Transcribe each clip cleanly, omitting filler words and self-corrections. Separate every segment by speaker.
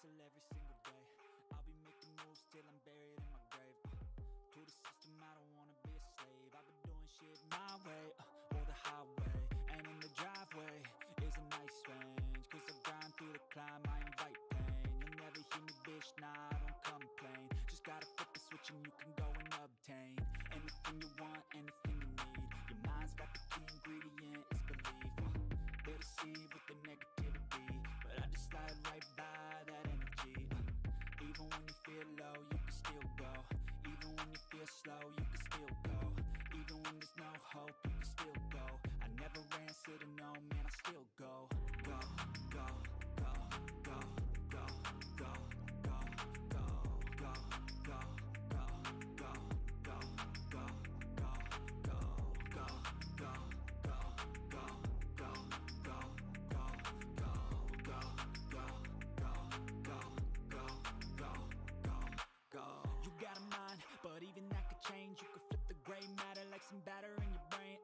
Speaker 1: hustle every single day. I'll be making moves till I'm buried in my grave. To the system, I don't wanna be a slave. I've been doing shit my way, or the highway. And in the driveway is a nice range. Cause I grind through the climb, I invite pain. You'll never hear me, bitch, nah, I don't complain. Just gotta flip the switch and you can go and obtain anything you want, anything you need. Your mind's got the key ingredient, it's belief. They'll deceive with the negativity, but I just slide right by that energy. Even when you feel low, you can still go. Even when you feel slow, you can still go. Even when there's no hope, you can still go. I never answer to no, man, I still go. Go, go, go, go, go, go, go, go, go, go, go, go, go, go, go, go, go, go, You got a mind, but even that could change. You could flip the gray matter like some batter in your brain.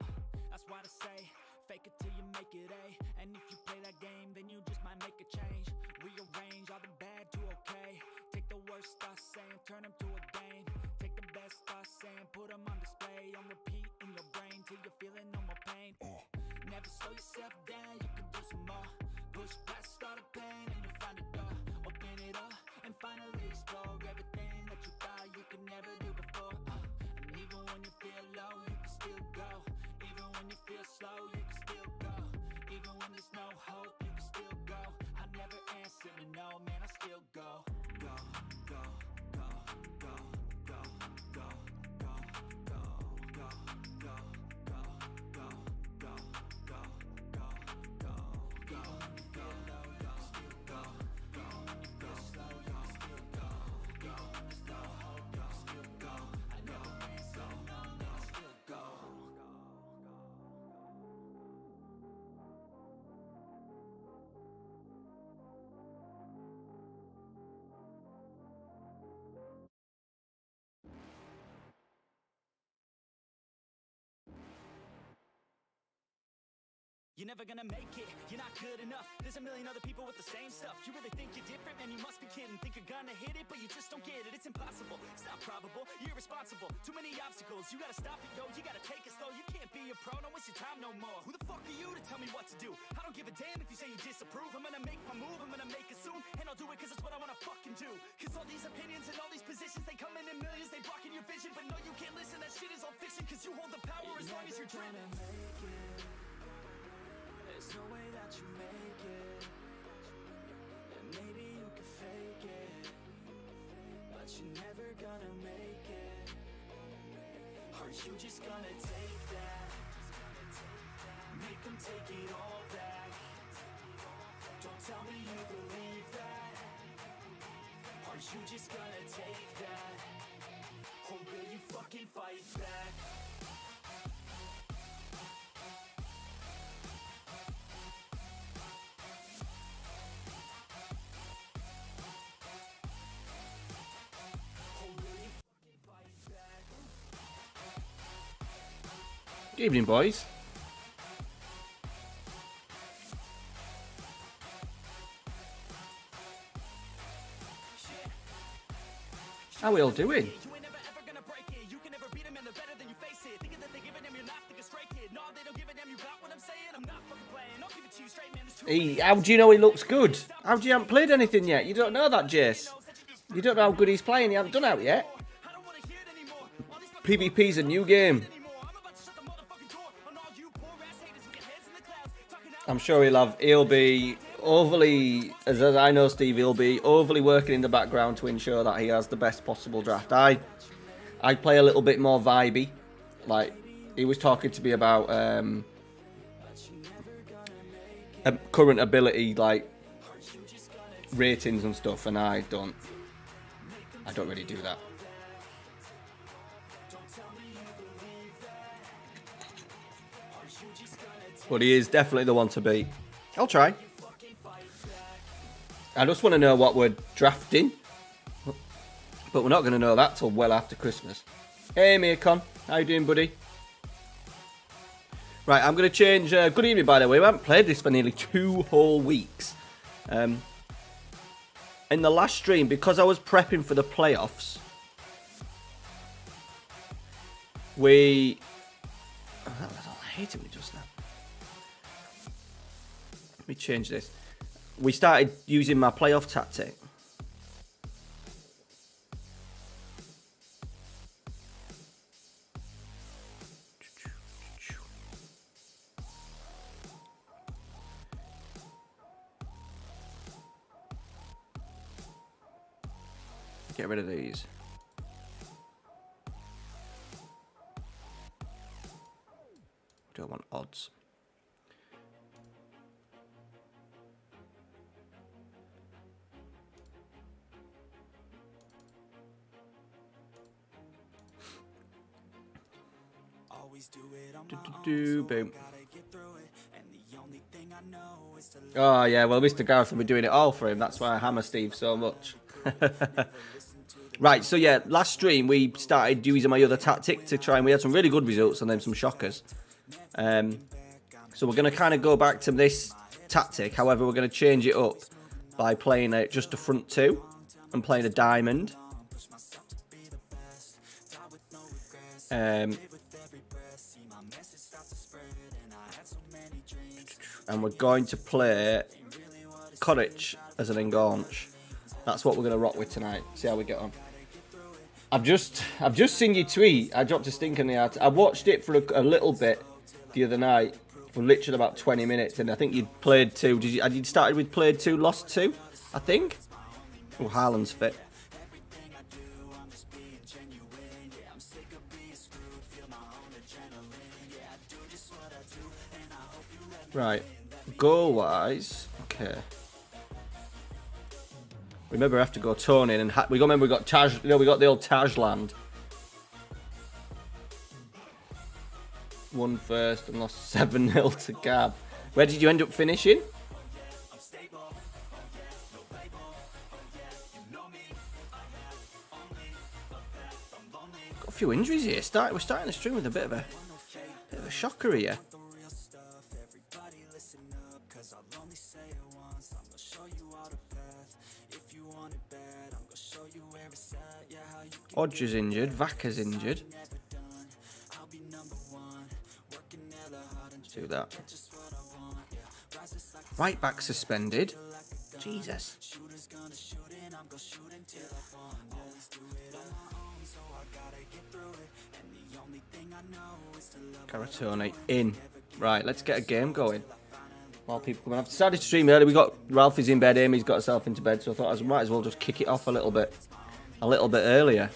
Speaker 1: That's why I say, fake it till you make it A. And if you play that game, then you just might make a change. Rearrange all the bad to okay. Take the worst thoughts saying, turn them to a game. Take the best thoughts saying, put them on display. On repeat in your brain till you're feeling no more pain. Never slow yourself down, you can do some more. Push past all the pain and you'll find a door. Open it up and finally explore everything that you thought you could never do before. And even when you feel low, you can still go. Even when you feel slow, you can still go. Even when there's no hope, you can still go. I never answer to no, man, I still go. Go, go, go, go, go, go, go, go, go, go, go, go, go, go, go, go, go. Even when you feel low, you can still go. Even when you feel slow, you can still go. Even when there's no hope, you can still go. I never answer to no, man, I still go. You're never gonna make it, you're not good enough. There's a million other people with the same stuff. You really think you're different, man, you must be kidding. Think you're gonna hit it, but you just don't get it. It's impossible, it's not probable, you're irresponsible. Too many obstacles, you gotta stop it, yo. You gotta take it slow, you can't be a pro. Don't waste your time no more. Who the fuck are you to tell me what to do? I don't give a damn if you say you disapprove. I'm gonna make my move, I'm gonna make it soon. And I'll do it cause it's what I wanna fucking do. Cause all these opinions and all these positions, they come in millions. They blocking your vision, but no, you can't listen. That shit is all fiction. Cause you hold the power as long as you're dreaming. There's no way that you make it. And maybe you can fake it, but you're never gonna make it. Are you just gonna take that? Make them take it all back. Don't tell me you believe that. Are you just gonna take that? Or will you fucking fight back?
Speaker 2: Good evening, boys. How are we all doing? Hey, how do you know he looks good? How do you haven't played anything yet? You don't know that, Jace. You don't know how good he's playing. He hasn't done out yet. PvP's a new game. I'm sure he'll be overly, as I know Steve, he'll be overly working in the background to ensure that he has the best possible draft. I play a little bit more vibey. Like, he was talking to me about current ability, like, ratings and stuff, and I don't really do that. But he is definitely the one to beat. I'll try. I just want to know what we're drafting. But we're not going to know that till well after Christmas. Hey, Mircon. How you doing, buddy? Right, I'm going to change... good evening, by the way. We haven't played this for nearly 2 whole weeks. in the last stream, because I was prepping for the playoffs, I hate it when it does that. Let me change this. We started using my playoff tactic. Get rid of these. Don't want odds. Boom. Oh yeah, well Mr. Gareth will be doing it all for him. That's why I hammer Steve so much. Right, so yeah, last stream we started using my other tactic to try, and we had some really good results and then some shockers. So we're going to kind of go back to this tactic. However, we're going to change it up by playing just a front two and playing a diamond. And we're going to play Courage as an engaunch. That's what we're going to rock with tonight. See how we get on. I've just seen your tweet. I dropped a stink in the art. I watched it for a little bit the other night, for literally about 20 minutes, and I think you'd played 2. You'd started with played 2, lost 2, I think. Oh, Haaland's fit. Right, goal-wise, okay. Remember, I have to go Tony, and we got Taj. You know, we got the old Taj land. Won first and lost 7-0 to Gab. Where did you end up finishing? Got a few injuries here. We're starting the stream with a bit of a shocker here. Odger's injured, Vacca's injured. Let's do that. Right back suspended. Jesus. Caratone in. Right, let's get a game going. While people come in. I've decided to stream early. We got Ralphie's in bed, Amy's got herself into bed, so I thought I might as well just kick it off a little bit earlier.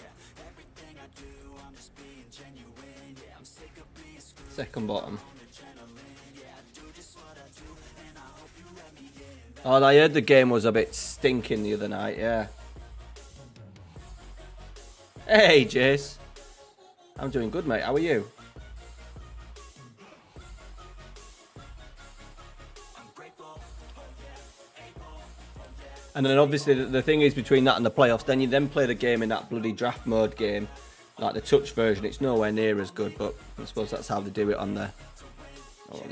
Speaker 2: Second bottom. Oh, I heard the game was a bit stinking the other night, yeah. Hey, Jace. I'm doing good, mate. How are you? And then obviously the thing is, between that and the playoffs, then you then play the game in that bloody draft mode game, like the touch version. It's nowhere near as good, but I suppose that's how they do it on the...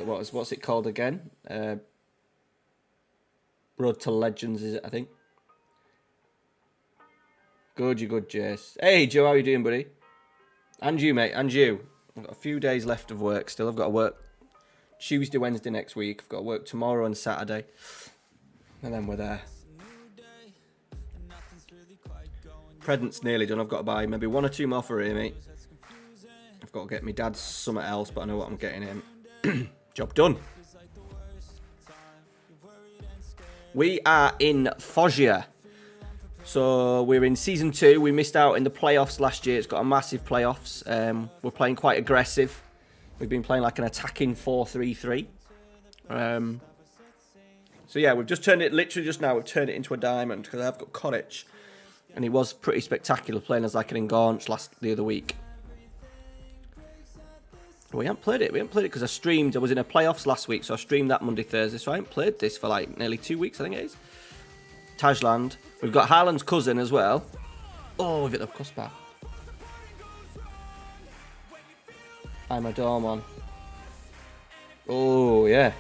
Speaker 2: What's it called again? Road to Legends, is it, I think? Good, you good, Jace. Hey, Joe, how are you doing, buddy? And you, mate, and you. I've got a few days left of work still. I've got to work Tuesday, Wednesday next week. I've got to work tomorrow and Saturday. And then we're there. Present's nearly done. I've got to buy maybe 1 or 2 more for Amy. I've got to get my dad's something else, but I know what I'm getting him. Job done. We are in Foggia. So we're in season 2. We missed out in the playoffs last year. It's got a massive playoffs. We're playing quite aggressive. We've been playing like an attacking 4-3-3. So yeah, we've just turned it, literally just now, we've turned it into a diamond because I've got Courage. And he was pretty spectacular playing as like an engaunch the other week. We haven't played it. Because I was in a playoffs last week, so I streamed that Monday, Thursday. So I haven't played this for like nearly 2 weeks, I think it is. Tajland. We've got Haaland's cousin as well. Oh, we've hit the crossbar. I'm a Dormon. Oh, yeah.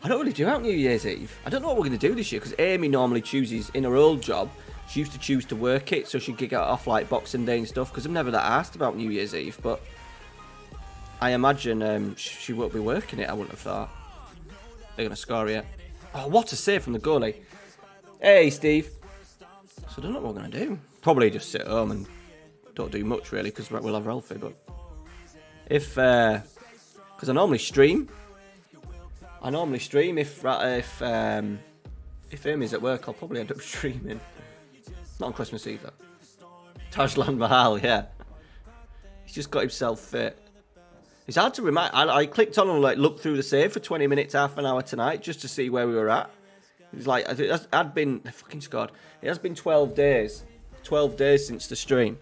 Speaker 2: I don't really do out New Year's Eve. I don't know what we're going to do this year, because Amy normally chooses, in her old job, she used to choose to work it, so she'd get off like Boxing Day and stuff, because I'm never that asked about New Year's Eve, but I imagine she won't be working it, I wouldn't have thought. They're going to score here. Oh, what a save from the goalie. Hey, Steve. So I don't know what we're going to do. Probably just sit at home and don't do much, really, because we'll have Ralphie, but if, because I normally stream. If Amy's at work, I'll probably end up streaming. Not on Christmas Eve, though. Tajlan Mahal, yeah. He's just got himself fit. It's hard to remind. I clicked on and looked through the save for 20 minutes, half an hour tonight, just to see where we were at. It was like, it had been, I fucking scored. It has been 12 days. 12 days since the stream.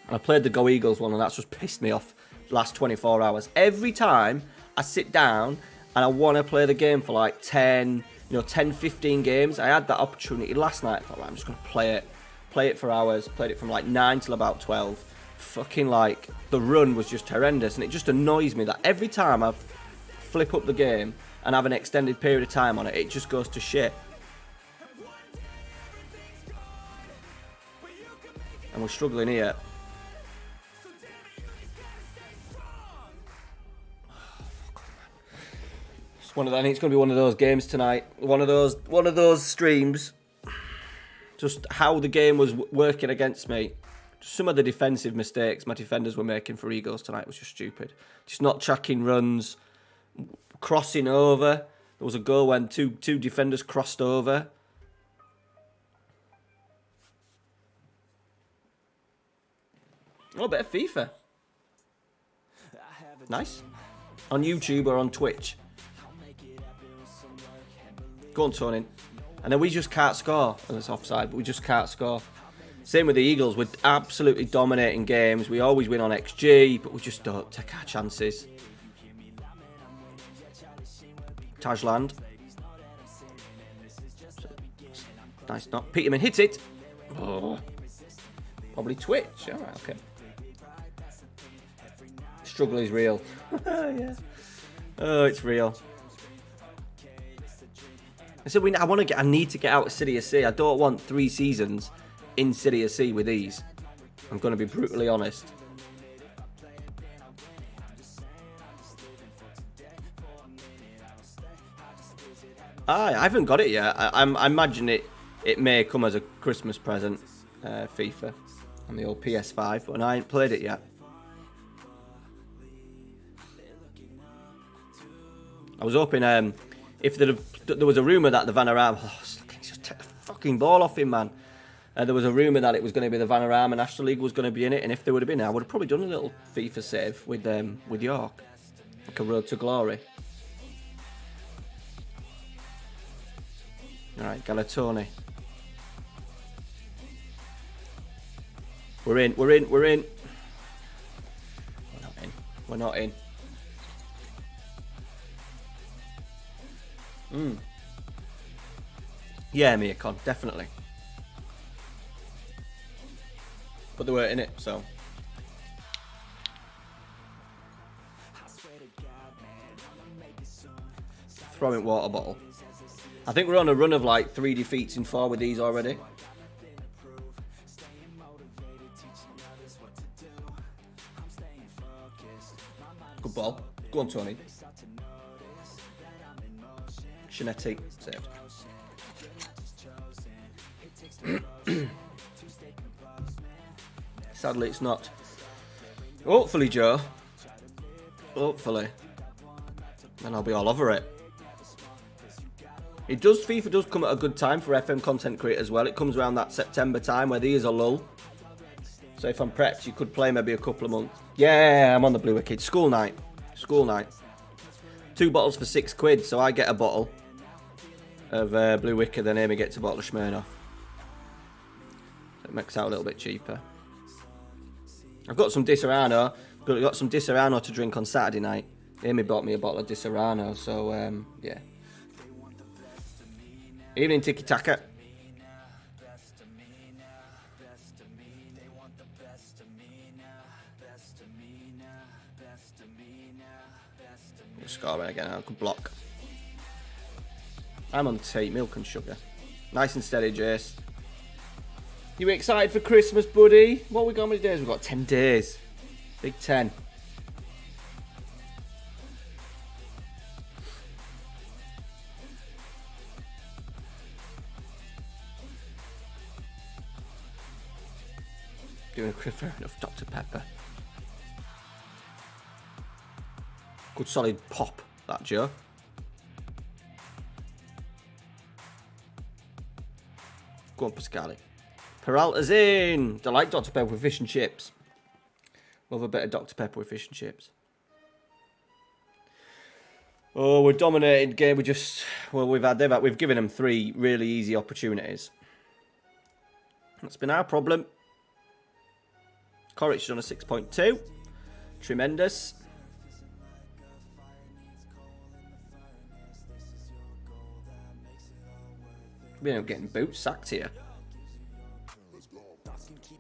Speaker 2: And I played the Go Eagles one, and that's just pissed me off the last 24 hours. Every time I sit down and I want to play the game for like 10, 15 games. I had that opportunity last night. I thought, right, I'm just going to play it for hours. Played it from like 9 till about 12. Fucking like, the run was just horrendous, and it just annoys me that every time I flip up the game and have an extended period of time on it, it just goes to shit. And we're struggling here. I think it's going to be one of those games tonight. One of those streams. Just how the game was working against me. Just some of the defensive mistakes my defenders were making for Eagles tonight was just stupid. Just not tracking runs, crossing over. There was a goal when two defenders crossed over. Oh, a bit of FIFA. Nice. On YouTube or on Twitch. Go on, Tony. And then we just can't score. And it's offside, but we just can't score. Same with the Eagles. We're absolutely dominating games. We always win on XG, but we just don't take our chances. Tajland. Nice knock. Peterman hits it. Oh. Probably Twitch. Alright, okay. Struggle is real. Yeah. Oh, it's real. I said I need to get out of Serie C. I don't want 3 seasons in Serie C with these. I'm going to be brutally honest. I haven't got it yet. I imagine it may come as a Christmas present, FIFA, on the old PS5, but I ain't played it yet. I was hoping if there was a rumour that the Vanarama... just take the fucking ball off him, man. There was a rumour that it was going to be the Vanarama National League was going to be in it, and if there would have been, I would have probably done a little FIFA save with York. Like a road to glory. Alright, Galatoni. We're in. We're not in. Yeah, Miyakon, definitely. But they weren't in it, so. Throwing water bottle. I think we're on a run of like 3 defeats in 4 with these already. Good ball. Go on, Tony. Shinetti saved. Sadly, it's not. Hopefully, Joe. Hopefully. Then I'll be all over it. FIFA does come at a good time for FM content creators as well. It comes around that September time where there is a lull. So if I'm prepped, you could play maybe a couple of months. Yeah, I'm on the Blue Wicked. School night. 2 bottles for £6, so I get a bottle of Blue Wicked, then Amy gets a bottle of Smirnoff. So it makes out a little bit cheaper. I've got some Disaronno. Got some Disaronno to drink on Saturday night. Amy bought me a bottle of Disaronno, so yeah. Evening, Tiki Taka. We're scoring again. Good block. I'm on tea, milk and sugar. Nice and steady, Jace. You excited for Christmas, buddy? What we got? How many days? We've got 10 days. Big 10. Doing a fair enough Dr. Pepper. Good solid pop, that, Joe. Go on, Pascali. Peralta's in. I like Dr. Pepper with fish and chips. Love a bit of Dr. Pepper with fish and chips. Oh, we're dominating game. We've given them 3 really easy opportunities. That's been our problem. Corrich is on a 6.2. Tremendous. We end up getting boot sacked here.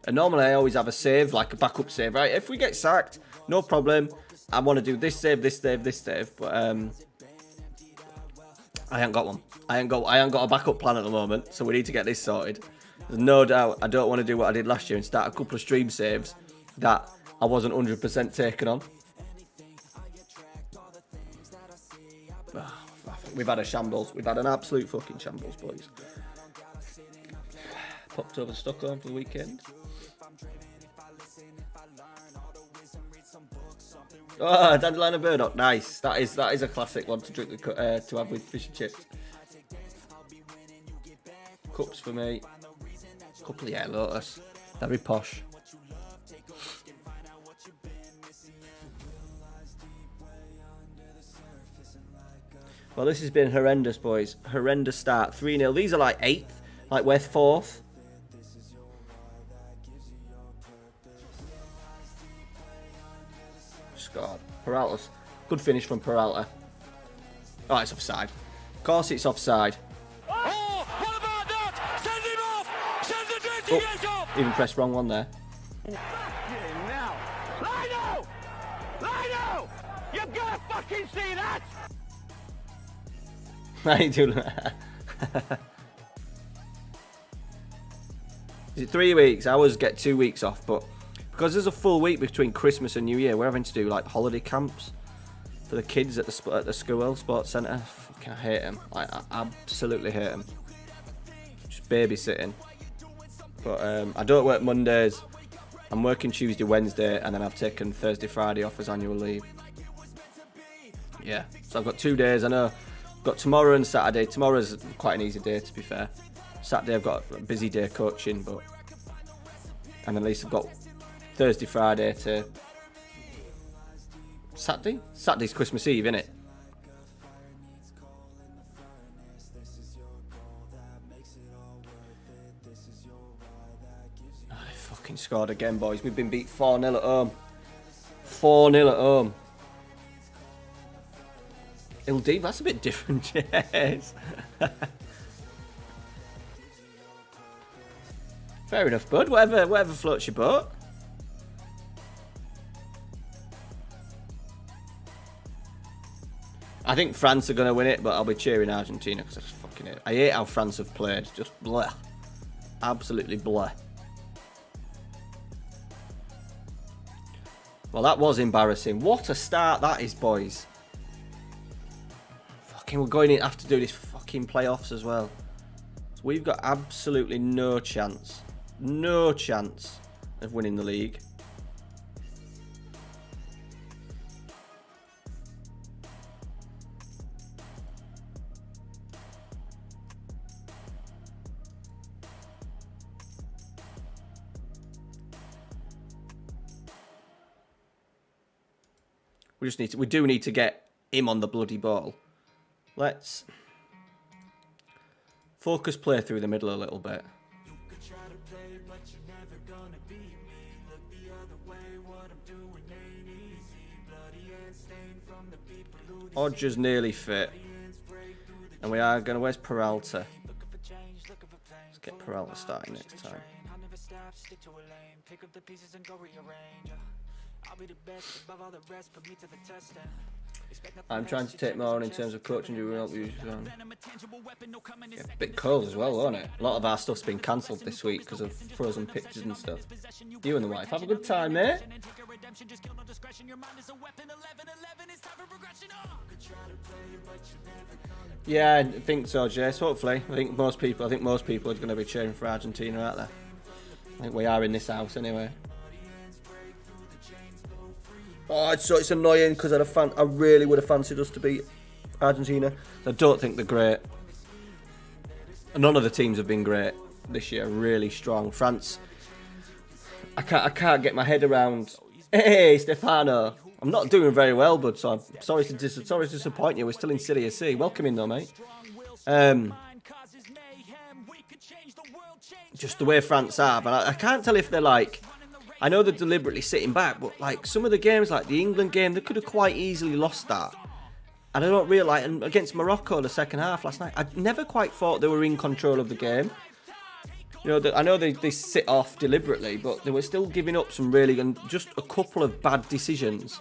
Speaker 2: And normally I always have a save, like a backup save, right? If we get sacked, no problem. I want to do this save, this save, this save, but I ain't got one. I ain't got a backup plan at the moment, so we need to get this sorted. There's no doubt I don't want to do what I did last year and start a couple of stream saves that I wasn't 100% taken on. We've had a shambles. We've had an absolute fucking shambles, boys. Popped over Stockholm for the weekend. Oh, dandelion and burdock, nice. That is a classic one to drink to have with fish and chips. Cups for me. Couple of lotus. Very posh. Well, this has been horrendous, boys. Horrendous start. 3-0. These are like 8th. Like we're 4th. Scored. Peralta's. Good finish from Peralta. Oh, it's offside. Of course it's offside.
Speaker 3: Oh, what about that? Send him off! Send the dirty hands off!
Speaker 2: Even pressed wrong one there.
Speaker 3: Now. Lino! Lino! You've got to fucking see that!
Speaker 2: I ain't doing that. Is it 3 weeks? I always get 2 weeks off, but because there's a full week between Christmas and New Year, we're having to do like holiday camps for the kids at the school sports centre. Fucking hate them. I absolutely hate them. Just babysitting. But I don't work Mondays. I'm working Tuesday, Wednesday, and then I've taken Thursday, Friday off as annual leave. Yeah, so I've got 2 days. I know. I've got tomorrow and Saturday. Tomorrow's quite an easy day, to be fair. Saturday I've got a busy day coaching, but and at least I've got Thursday, Friday to Saturday. Saturday's Christmas Eve, innit? Oh, they fucking scored again, boys. We've been beat 4-0 at home. 4-0 at home. Ildeep, that's a bit different, yes. Fair enough, bud. Whatever floats your boat. I think France are going to win it, but I'll be cheering Argentina because I hate how France have played. Just bleh. Absolutely bleh. Well, that was embarrassing. What a start that is, boys. Fucking, we're going in to have to do this fucking playoffs as well. So we've got absolutely no chance. No chance of winning the league. We do need to get him on the bloody ball. Let's focus play through the middle a little bit. Odger's nearly fit. And we are going to... Where's Peralta? Let's get Peralta starting next time. I'm trying to take more on in terms of coaching. Do we help you? Yeah, a bit cold as well, wasn't it? A lot of our stuff's been cancelled this week because of frozen pitches and stuff. You and the wife have a good time, mate. Yeah, I think so, Jace. Hopefully, I think most people are going to be cheering for Argentina, aren't they? I think we are in this house anyway. Oh, it's annoying because I really would have fancied us to beat Argentina. I don't think they're great. None of the teams have been great this year. Really strong. France. I can't get my head around. Hey, Stefano. I'm not doing very well, bud. So I'm sorry to disappoint you. We're still in Serie C. Welcome in, though, mate. Just the way France are, but I can't tell if they're like. I know they're deliberately sitting back, but like some of the games, like the England game, they could have quite easily lost that. And I don't realise, and against Morocco, the second half last night, I never quite thought they were in control of the game. You know, I know they sit off deliberately, but they were still giving up some really, and just a couple of bad decisions.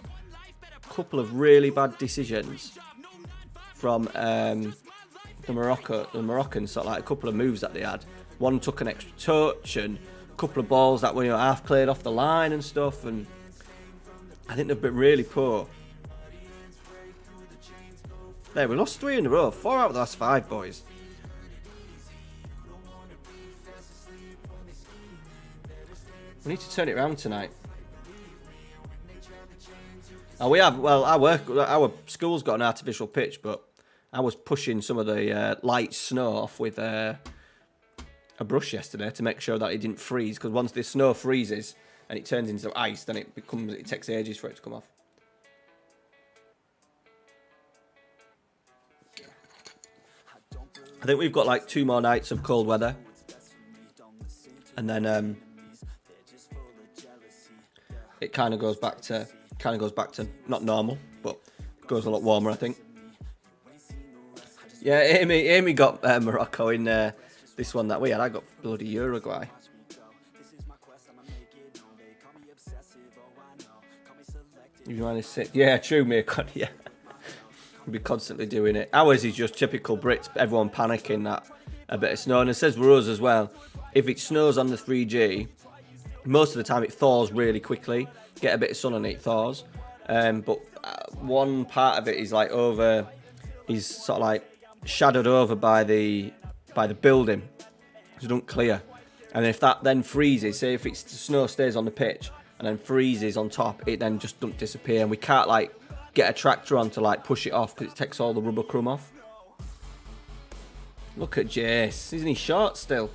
Speaker 2: A couple of really bad decisions from the Moroccans, sort of like a couple of moves that they had. One took an extra touch, and a couple of balls that were, half cleared off the line and stuff, and I think they've been really poor. There, we lost 3 in a row. 4 out of the last 5, boys. We need to turn it around tonight. Oh, we have. Well, our school's got an artificial pitch, but I was pushing some of the light snow off with a brush yesterday to make sure that it didn't freeze. Because once the snow freezes and it turns into ice, then it takes ages for it to come off. I think we've got like 2 more nights of cold weather, and then it kind of goes back to not normal, but goes a lot warmer, I think. Yeah, Amy got Morocco in this one that we had. I got bloody Uruguay. You want to sit? Yeah, true, mate. Yeah. We'll be constantly doing it. Ours is just typical Brits, everyone panicking that a bit of snow. And it says for us as well, if it snows on the 3G, most of the time it thaws really quickly. Get a bit of sun on it, thaws. But one part of it is like is sort of like shadowed over by the building. So it don't clear. And if that then freezes, say if the snow stays on the pitch and then freezes on top, it then just doesn't disappear. And we can't like get a tractor on to like push it off because it takes all the rubber crumb off. Look at Jace. Isn't he short still?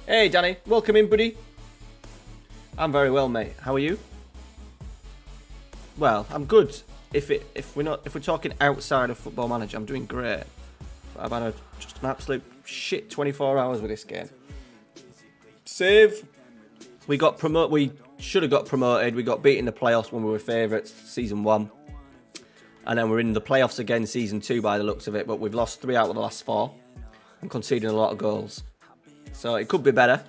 Speaker 2: Hey Danny, welcome in, buddy. I'm very well, mate. How are you? Well, I'm good. If we're talking outside of Football Manager, I'm doing great. But I've had just an absolute shit 24 hours with this game. Save. We should have got promoted. We got beat in the playoffs when we were favourites, season 1. And then we're in the playoffs again, season 2 by the looks of it. But we've lost 3 out of the last 4 and conceding a lot of goals. So it could be better.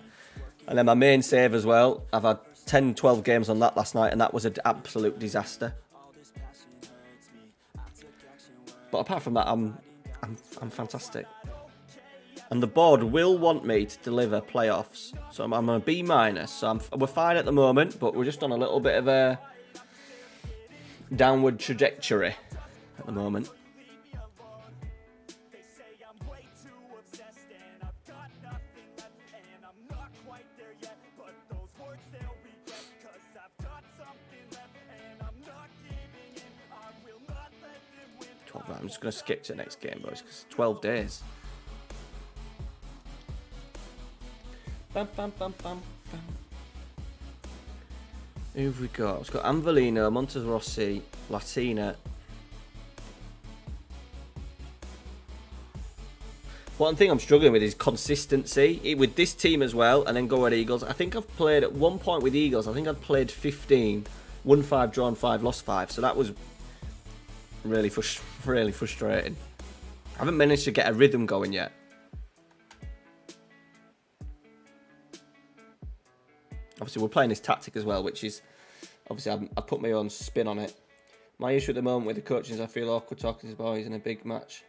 Speaker 2: And then my main save as well. I've had 10, 12 games on that last night, and that was an absolute disaster. But apart from that, I'm fantastic. And the board will want me to deliver playoffs. So I'm on a B-. So we're fine at the moment, but we're just on a little bit of a downward trajectory at the moment. I'm just going to skip to the next game, boys, because 12 days. Bam, bam, bam, bam, bam. Who've we got? We've got Angelino, Monterossi, Latina. One thing I'm struggling with is consistency with this team as well, and then go at Eagles. I think I've played at one point with Eagles. I think I've played 15, won 5, drawn 5, lost 5. So that was really frustrating. haven't managed to get a rhythm going yet. Obviously, we're playing this tactic as well, which is... Obviously, I've put my own spin on it. My issue at the moment with the coaching is I feel awkward talking to boys in a big match.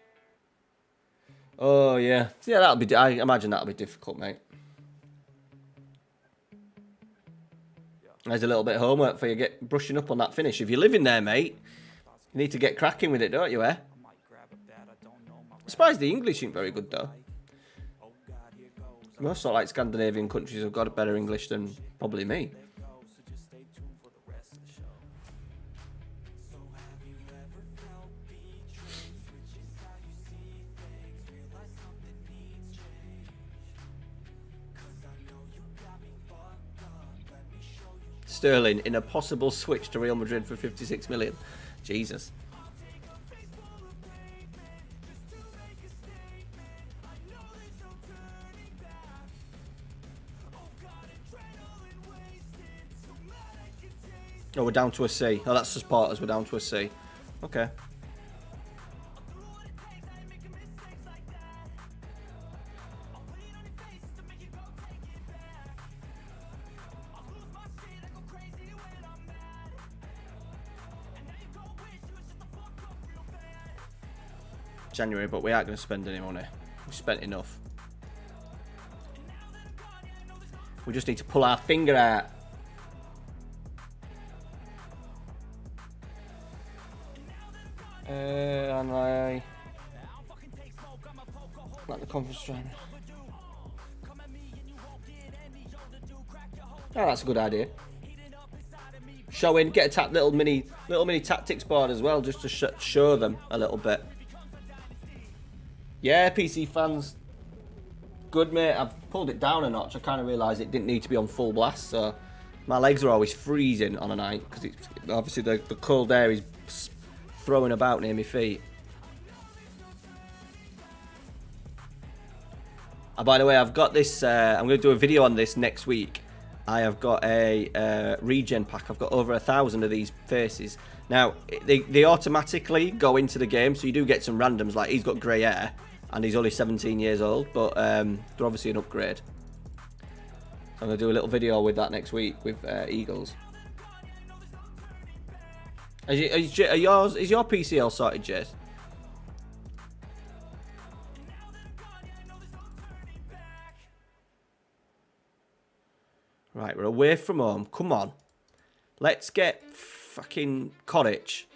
Speaker 2: Oh, yeah. Yeah, I imagine that'll be difficult, mate. There's a little bit of homework for you. Get brushing up on that finish. If you're living there, mate, you need to get cracking with it, don't you, eh? I'm surprised the English ain't very good, though. Most sort of like Scandinavian countries have got a better English than probably me. Sterling in a possible switch to Real Madrid for 56 million. Jesus. Oh, we're down to a C. Oh, that's the supporters. We're down to a C. Okay. January, but we aren't going to spend any money. We've spent enough. We just need to pull our finger out. And I like the conference trainer. Oh, that's a good idea. Showing, get a little mini tactics board as well, just to show them a little bit. Yeah, PC fans, good mate. I've pulled it down a notch. I kind of realised it didn't need to be on full blast, so my legs are always freezing on a night because it's obviously the cold air is throwing about near my feet. By the way, I've got this. I'm going to do a video on this next week. I have got a regen pack. I've got over 1,000 of these faces. Now, they automatically go into the game, so you do get some randoms. Like, he's got grey hair, and he's only 17 years old, but they're obviously an upgrade. So I'm going to do a little video with that next week with Eagles. Is your PC all sorted, Jade? Right, we're away from home. Come on. Let's get fucking Cottage.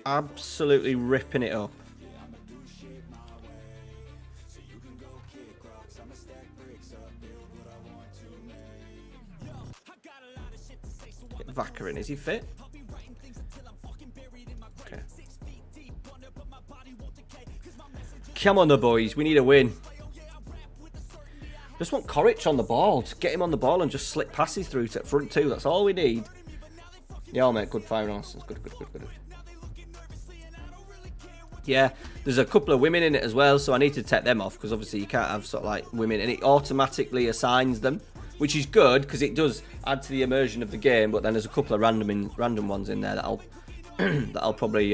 Speaker 2: Absolutely ripping it up. Get Vaca in. Is he fit? Okay. Come on, the boys. We need a win. Just want Coric on the ball. Just get him on the ball and just slip passes through to front two. That's all we need. Yeah, I'll make good firing on. Good. Yeah, there's a couple of women in it as well, so I need to take them off because obviously you can't have sort of like women, and it automatically assigns them, which is good because it does add to the immersion of the game. But then there's a couple of random ones in there that I'll probably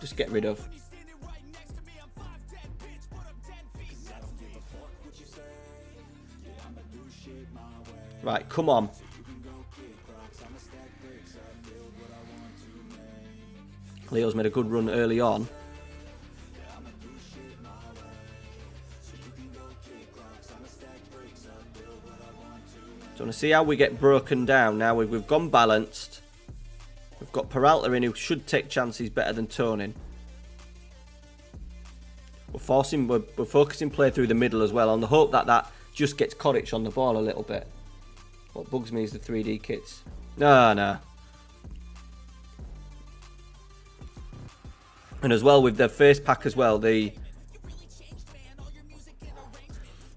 Speaker 2: just get rid of. Right, come on. Leo's made a good run early on. So I want to see how we get broken down. Now we've gone balanced. We've got Peralta in who should take chances better than Tonin. We're focusing play through the middle as well on the hope that just gets Coric on the ball a little bit. What bugs me is the 3D kits. No. And as well with the first pack as well, the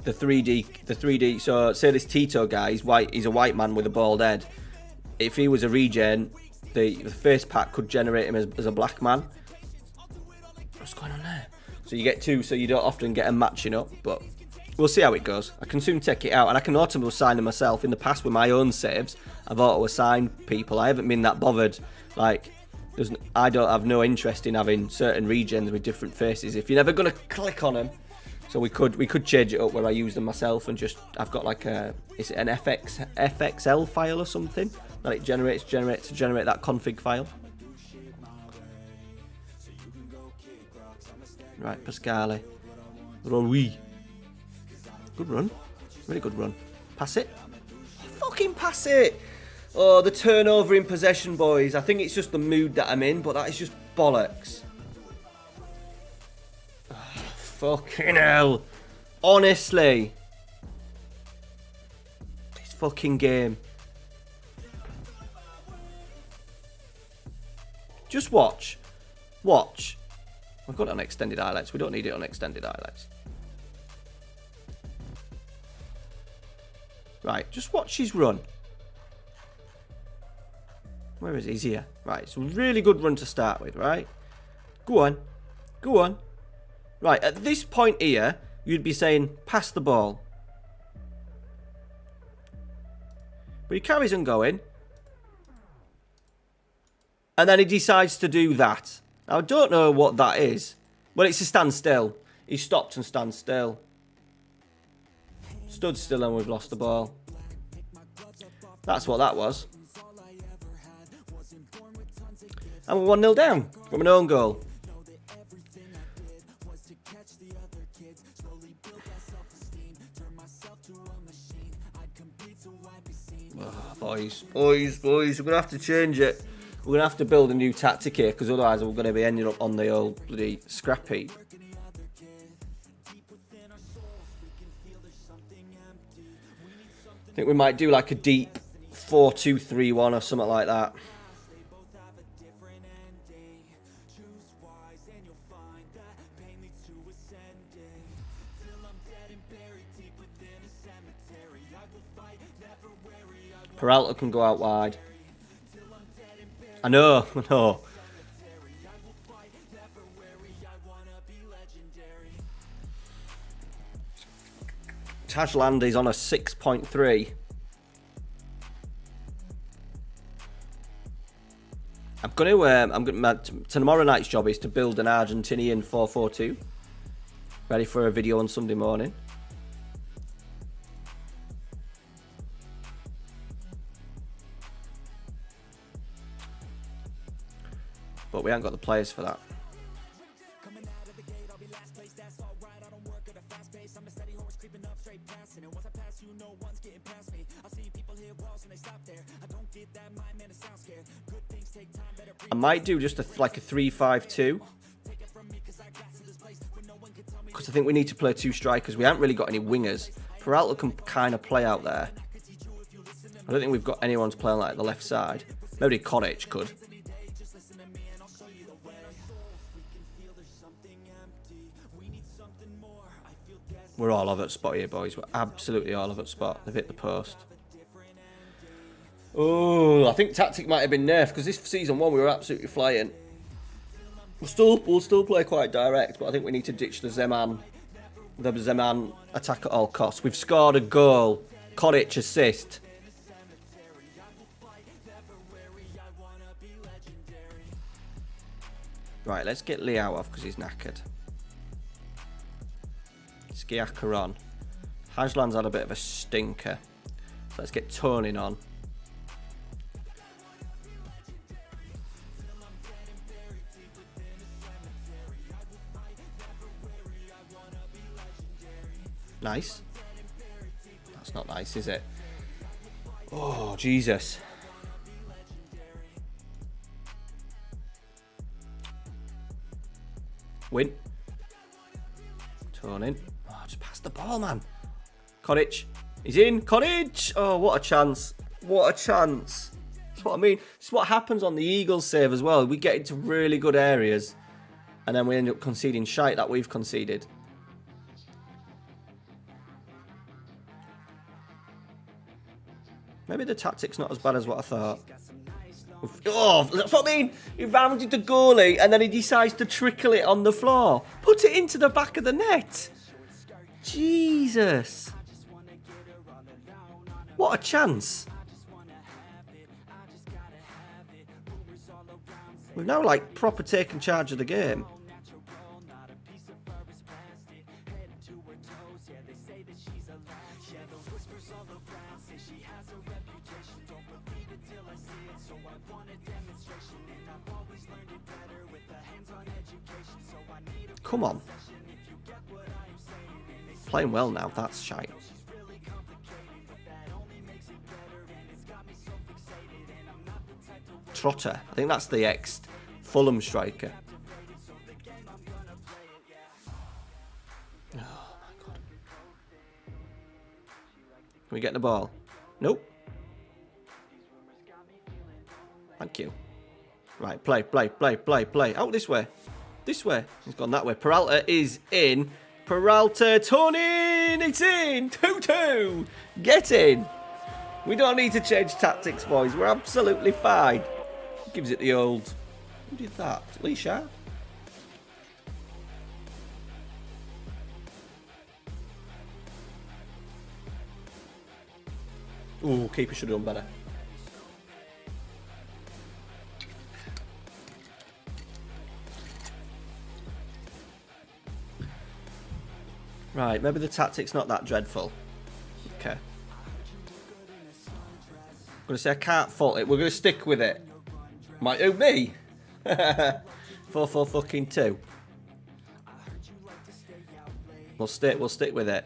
Speaker 2: 3D. So say this Tito guy, he's white. He's a white man with a bald head. If he was a regen, the first pack could generate him as a black man. What's going on there? So you get two, so you don't often get them matching up, but we'll see how it goes. I can soon take it out, and I can auto-assign them myself. In the past, with my own saves, I've auto-assigned people. I haven't been that bothered, like, I don't have no interest in having certain regens with different faces if you're never going to click on them. So we could change it up where I use them myself and just, I've got like is it an FXL file or something that it generates to generate that config file. Right, Pascale. Rui. Good run. Really good run. Pass it. Fucking pass it. Oh, the turnover in possession, boys. I think it's just the mood that I'm in, but that is just bollocks. Oh, fucking hell. Honestly. This fucking game. Just watch. Watch. We've got it on extended highlights. We don't need it on extended highlights. Right, just watch his run. Where is he? He's here. Right, it's a really good run to start with, right? Go on. Go on. Right, at this point here, you'd be saying, pass the ball. But he carries on going. And then he decides to do that. Now, I don't know what that is. Well, it's a standstill. He stopped and stands still. Stood still and we've lost the ball. That's what that was. And we're 1-0 down from an own goal. Oh, boys, we're going to have to change it. We're going to have to build a new tactic here because otherwise we're going to be ending up on the old bloody scrap heap. I think we might do like a deep 4-2-3-1 or something like that. Peralta can go out wide. I know. Tajland is on a 6.3. I'm going to tomorrow night's job is to build an Argentinian 4-4-2. Ready for a video on Sunday morning. But we haven't got the players for that. I might do just like a 3-5-2. Because I think we need to play two strikers. We haven't really got any wingers. Peralta can kind of play out there. I don't think we've got anyone to play on like the left side. Maybe Cottage could. We're all over the spot here, boys. We're absolutely all over the spot. They've hit the post. Oh, I think tactic might have been nerfed because this season one we were absolutely flying. We'll still play quite direct, but I think we need to ditch the Zeman attack at all costs. We've scored a goal. Cottage assist. Right, let's get Liao off because he's knackered. Skiaka on. Hajland's had a bit of a stinker. So let's get Tonin on. Nice. That's not nice, is it? Oh, Jesus. Win. Tonin. Oh, just pass the ball, man. Cottage. He's in. Cottage. Oh, what a chance. What a chance. That's what I mean. It's what happens on the Eagles save as well. We get into really good areas. And then we end up conceding shite that we've conceded. Maybe the tactic's not as bad as what I thought. Oh, that's what I mean. He rounded the goalie and then he decides to trickle it on the floor. Put it into the back of the net. Jesus. What a chance. We've now, like, proper taken charge of the game. Come on. Playing well now, that's shite. Trotter. I think that's the ex-Fulham striker. Oh, my God. Can we get the ball? Nope. Thank you. Right, play. Out this way. This way. He's gone that way. Peralta is in. Peralta, turning. It's in. 2-2. Get in. We don't need to change tactics, boys. We're absolutely fine. Gives it the old... Who did that? Lee Sharp? Ooh, keeper should have done better. Right, maybe the tactic's not that dreadful. Okay. I'm going to say I can't fault it. We're going to stick with it. Might who me? 4-4-2. We'll stick with it.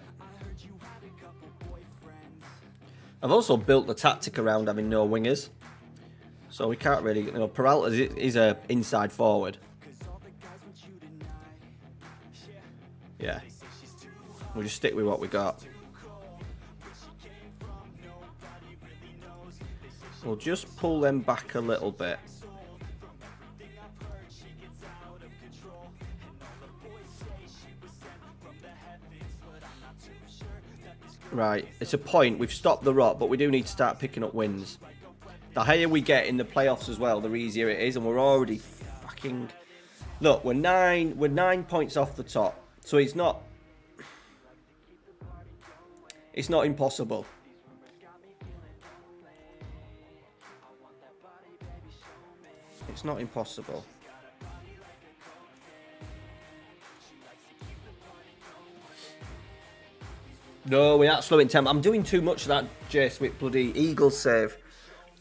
Speaker 2: I've also built the tactic around having no wingers. So we can't really... You know, Peralta is a inside forward. Yeah. We'll just stick with what we got. We'll just pull them back a little bit. Right, it's a point. We've stopped the rot, but we do need to start picking up wins. The higher we get in the playoffs as well, the easier it is, and we're already fucking... Look, we're 9 points off the top, so it's not impossible. It's not impossible. No, we're not slowing tempo. I'm doing too much of that Jace with bloody Eagle save.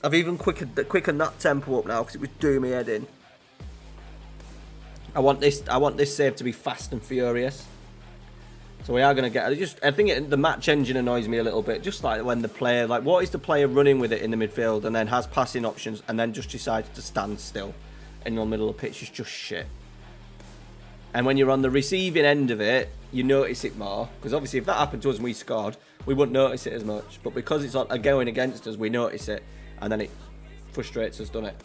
Speaker 2: I've even quickened that tempo up now because it was doing me head in. I want this save to be fast and furious. So we are going to get... I think the match engine annoys me a little bit. Just like when the player... Like, what is the player running with it in the midfield and then has passing options and then just decides to stand still in the middle of the pitch? It's just shit. And when you're on the receiving end of it, you notice it more. Because obviously if that happened to us and we scored, we wouldn't notice it as much. But because it's going against us, we notice it. And then it frustrates us, doesn't it?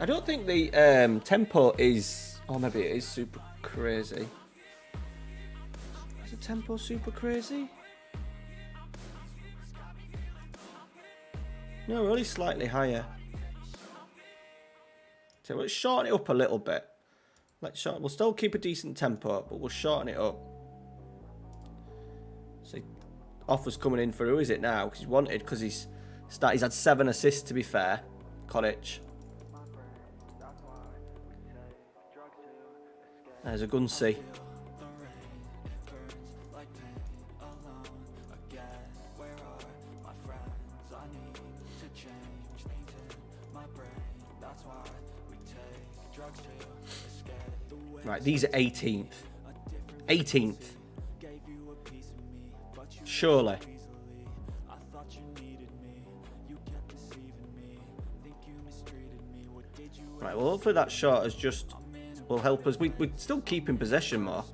Speaker 2: I don't think the tempo is... Oh, maybe it is super crazy. Is the tempo super crazy? No, we're only slightly higher. So let's shorten it up a little bit. We'll still keep a decent tempo, but we'll shorten it up. So offers coming in for who is it now? Because he's wanted, because he's had 7 assists to be fair. Cottage. There's a Gunsey. Right, these are 18th. 18th. Surely. Right, well, hopefully that shot will help us. We're still keeping possession more.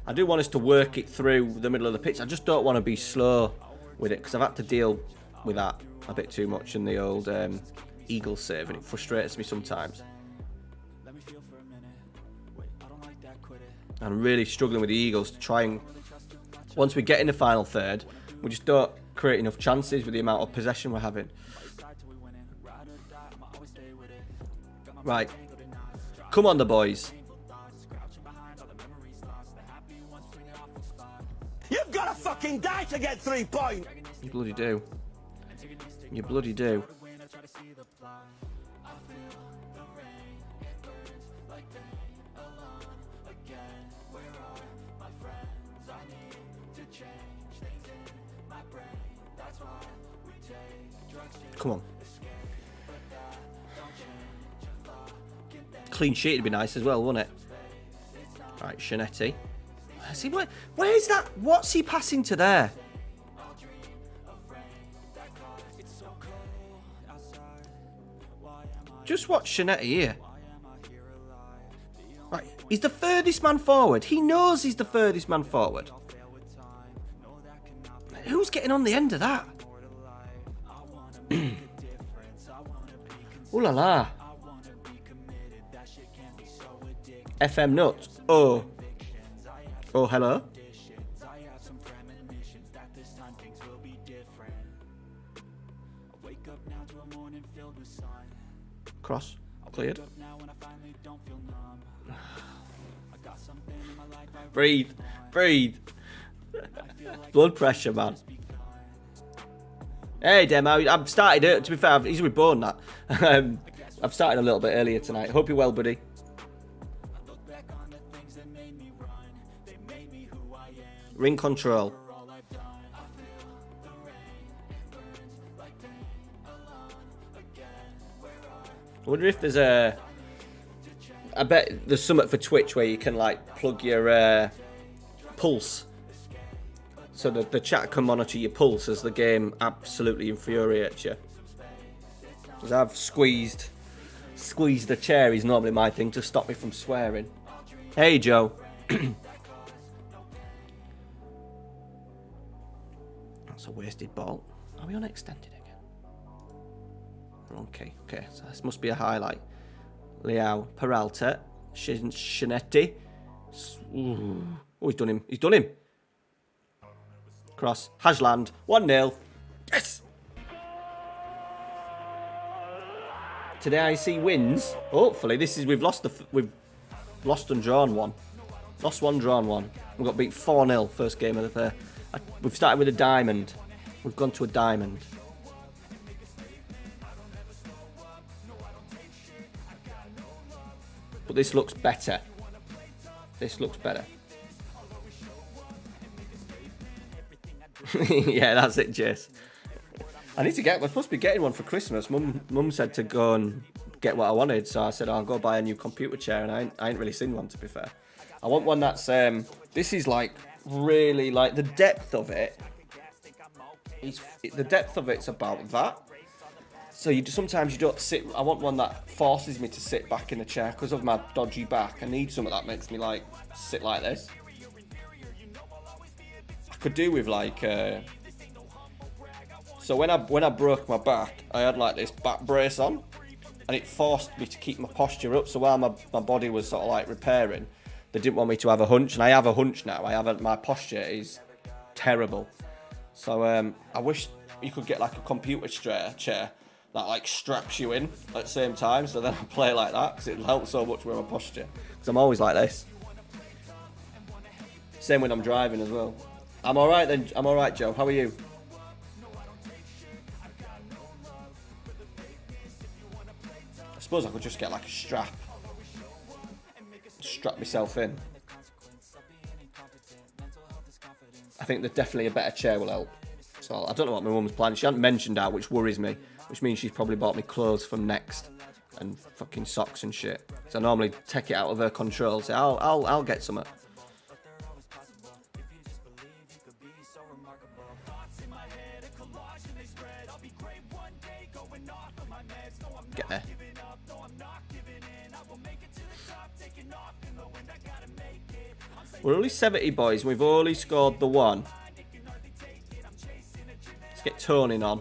Speaker 2: I do want us to work it through the middle of the pitch. I just don't want to be slow with it because I've had to deal with that a bit too much in the old Eagle save, and it frustrates me sometimes. I'm really struggling with the Eagles to try and... Once we get in the final third, we just don't create enough chances with the amount of possession we're having. Right. Come on, the boys.
Speaker 4: You've got to fucking die to get 3 points!
Speaker 2: You bloody do. You bloody do. Come on. Clean sheet would be nice as well, wouldn't it? Right, Shanetti. See, where's that? What's he passing to there? Just watch Shanetti here. Right, he's the furthest man forward. He knows he's the furthest man forward. Who's getting on the end of that? Ooh la la. FM nuts. Oh. Oh, hello. Cross. Cleared. Breathe. Breathe. Blood pressure, man. Hey, Demo. I've started it. To be fair, he's reborn that. I've started a little bit earlier tonight. Hope you're well, buddy. Ring control. I wonder if there's a... I bet there's something for Twitch where you can, like, plug your pulse. So the chat can monitor your pulse as the game absolutely infuriates you. Because I've squeezed the chair is normally my thing to stop me from swearing. Hey, Joe. That's a wasted ball. Are we on extended again? We're on K. Okay, so this must be a highlight. Leao, Peralta, Shanetti. Oh, he's done him. He's done him. Cross. Hajland. 1-0. Yes! Today I see wins. Hopefully, this is we've lost and drawn one. Lost one, drawn one. We got beat 4-0 first game of the fair. We've started with a diamond. We've gone to a diamond. But this looks better. This looks better. Yeah, that's it, Jace. I need to get... We're supposed to be getting one for Christmas. Mum said to go and get what I wanted. So I said, I'll go buy a new computer chair. And I ain't really seen one, to be fair. I want one that's... this is like... really like the depth of it the depth of it's about that, so sometimes you don't sit. I want one that forces me to sit back in the chair because of my dodgy back. I need something that makes me like sit like this. I could do with like so when I broke my back, I had like this back brace on and it forced me to keep my posture up, so while my body was sort of like repairing, they didn't want me to have a hunch, and I have a hunch now. My posture is terrible. So I wish you could get like a computer chair that like straps you in at the same time, so then I play like that, because it'll help so much with my posture. Because I'm always like this. Same when I'm driving as well. I'm alright then. I'm alright, Joe. How are you? I suppose I could just get like a strap myself in. I think that definitely a better chair will help. So I don't know what my mum's planning. She hasn't mentioned that, which worries me. Which means she's probably bought me clothes from Next and fucking socks and shit. So I normally take it out of her control. Say I'll get some. Get there. We're only 70 boys and we've only scored the one. Let's get toning on.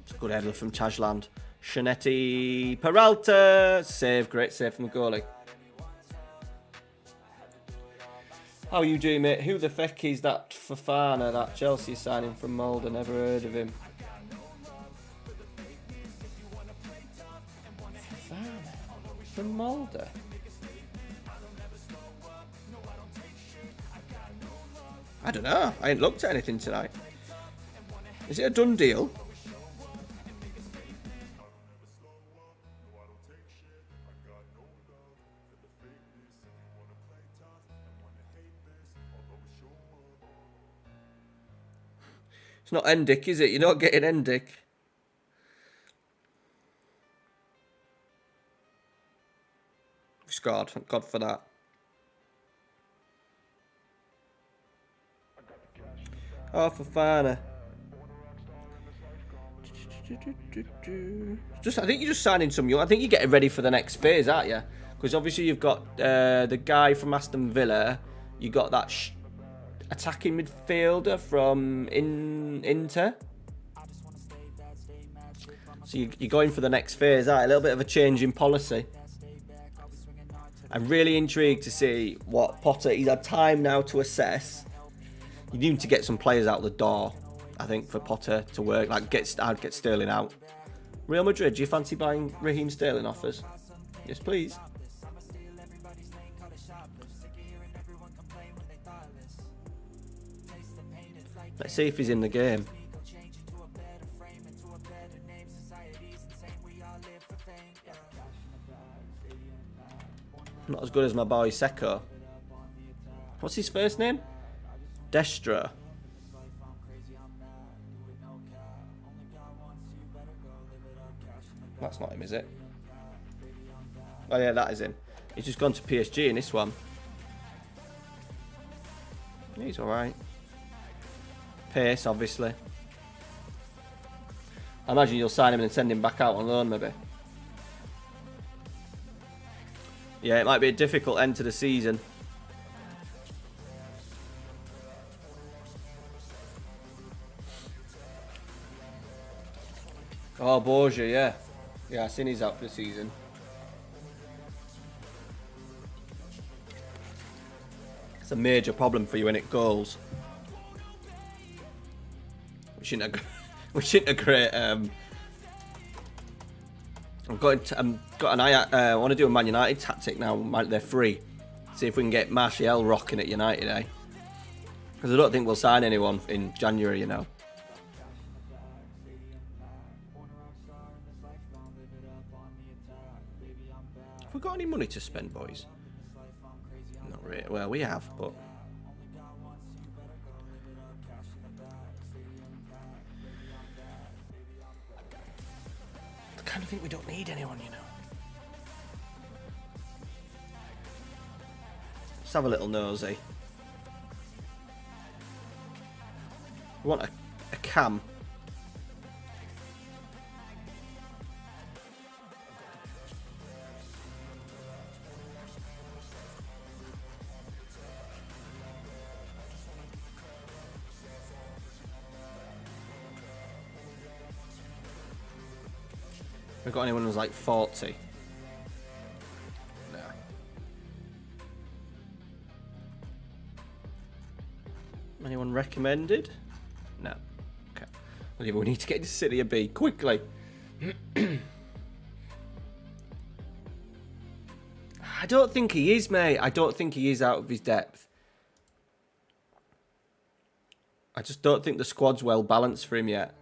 Speaker 2: It's a good header from Tajland. Shanetti, Peralta. Save, great save from the goalie. How are you doing, mate? Who the feck is that Fofana, that Chelsea signing from Mulder? Never heard of him. Fofana from Mulder? I don't know. I ain't looked at anything tonight. Is it a done deal? It's not Endick, is it? You're not getting Endick. Scored. Thank God for that. Oh, Fofana. I think you're just signing some young. I think you're getting ready for the next phase, aren't you? Because obviously you've got the guy from Aston Villa. You got that attacking midfielder from Inter. So you're going for the next phase, aren't you? A little bit of a change in policy. I'm really intrigued to see what Potter. He's had time now to assess. You need to get some players out the door, I think, for Potter to work. Like, I'd get Sterling out. Real Madrid, do you fancy buying Raheem Sterling offers? Yes, please. Let's see if he's in the game. Not as good as my boy Seko. What's his first name? Destra. That's not him, is it? Oh yeah, that is him. He's just gone to PSG in this one. He's alright. Pace, obviously. I imagine you'll sign him and send him back out on loan, maybe. Yeah, it might be a difficult end to the season. Oh, Borgia, yeah. Yeah, I seen he's out for the season. It's a major problem for you when it goals. We shouldn't have great. I've got an eye. I want to do a Man United tactic now. They're free. See if we can get Martial rocking at United, eh? Because I don't think we'll sign anyone in January, you know. Have we got any money to spend, boys? Not really. Well, we have, but. I kind of think we don't need anyone, you know. Let's have a little nosy. We want a cam. Have we got anyone who's like 40? No. Anyone recommended? No. Okay. Well, we need to get to Serie B quickly. I don't think he is, mate. I don't think he is out of his depth. I just don't think the squad's well balanced for him yet.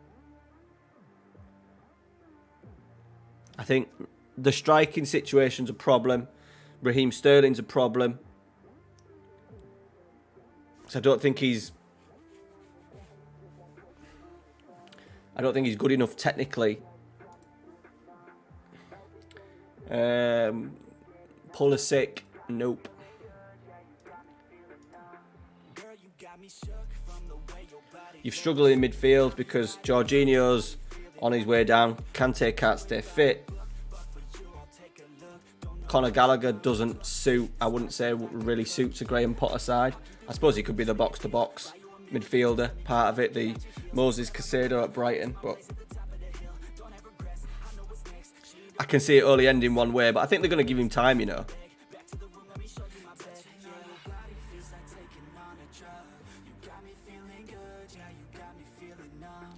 Speaker 2: I think the striking situation's a problem. Raheem Sterling's a problem. So I don't think he's good enough technically. Pulisic, nope. You've struggled in midfield because Jorginho's on his way down. Kante can't stay fit. Conor Gallagher doesn't suit. I wouldn't say really suits a Graham Potter side. I suppose he could be the box-to-box midfielder, part of it. The Moses Caicedo at Brighton, but I can see it only ending one way. But I think they're going to give him time, you know.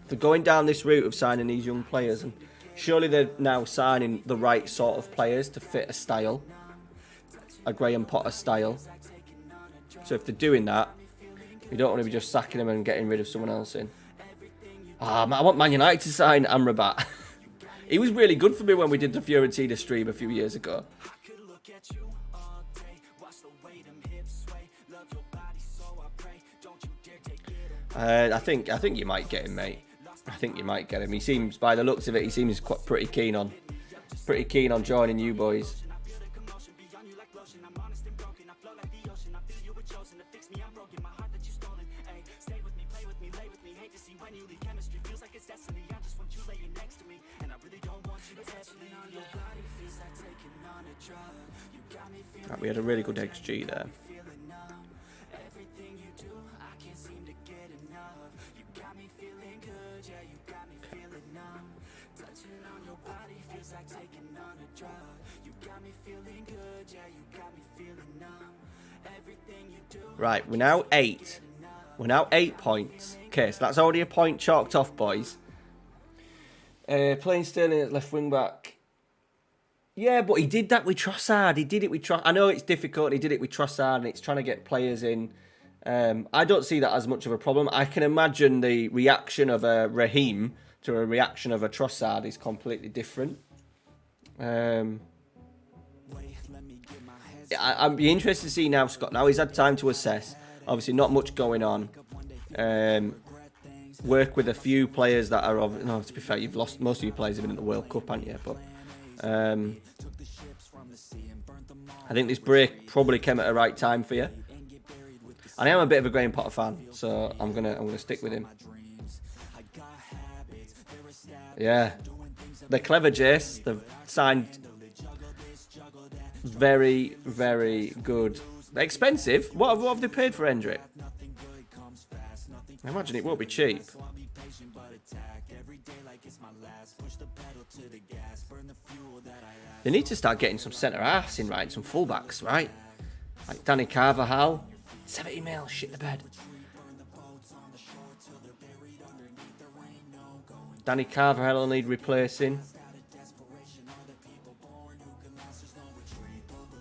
Speaker 2: They're going down this route of signing these young players, and surely they're now signing the right sort of players to fit a style, a Graham Potter style. So if they're doing that, we don't want to be just sacking them and getting rid of someone else in. Man, I want Man United to sign Amrabat. He was really good for me when we did the Fiorentina stream a few years ago. I think you might get him, mate. I think you might get him. He seems, by the looks of it, he seems pretty keen on joining you boys. Right, we had a really good XG there. Right, we're now 8. We're now 8 points. Okay, so that's already a point chalked off, boys. Playing Sterling at left wing back. Yeah, but he did that with Trossard. He did it with Trossard. I know it's difficult. He did it with Trossard, and it's trying to get players in. I don't see that as much of a problem. I can imagine the reaction of a Raheem to a reaction of a Trossard is completely different. I'd be interested to see now, Scott. Now he's had time to assess. Obviously, not much going on. Work with a few players that are... No, to be fair, you've lost... Most of your players have been at the World Cup, haven't you? But... I think this break probably came at a right time for you. And I am a bit of a Graham Potter fan, so I'm gonna stick with him. Yeah, they're clever, Jace. They've signed very, very good. They're expensive. What have they paid for Hendrick? I imagine it won't be cheap. They need to start getting some centre halves in, right? Some fullbacks, right? Like Danny Carvajal. 70 mil, shit the bed. Danny Carvajal will need replacing.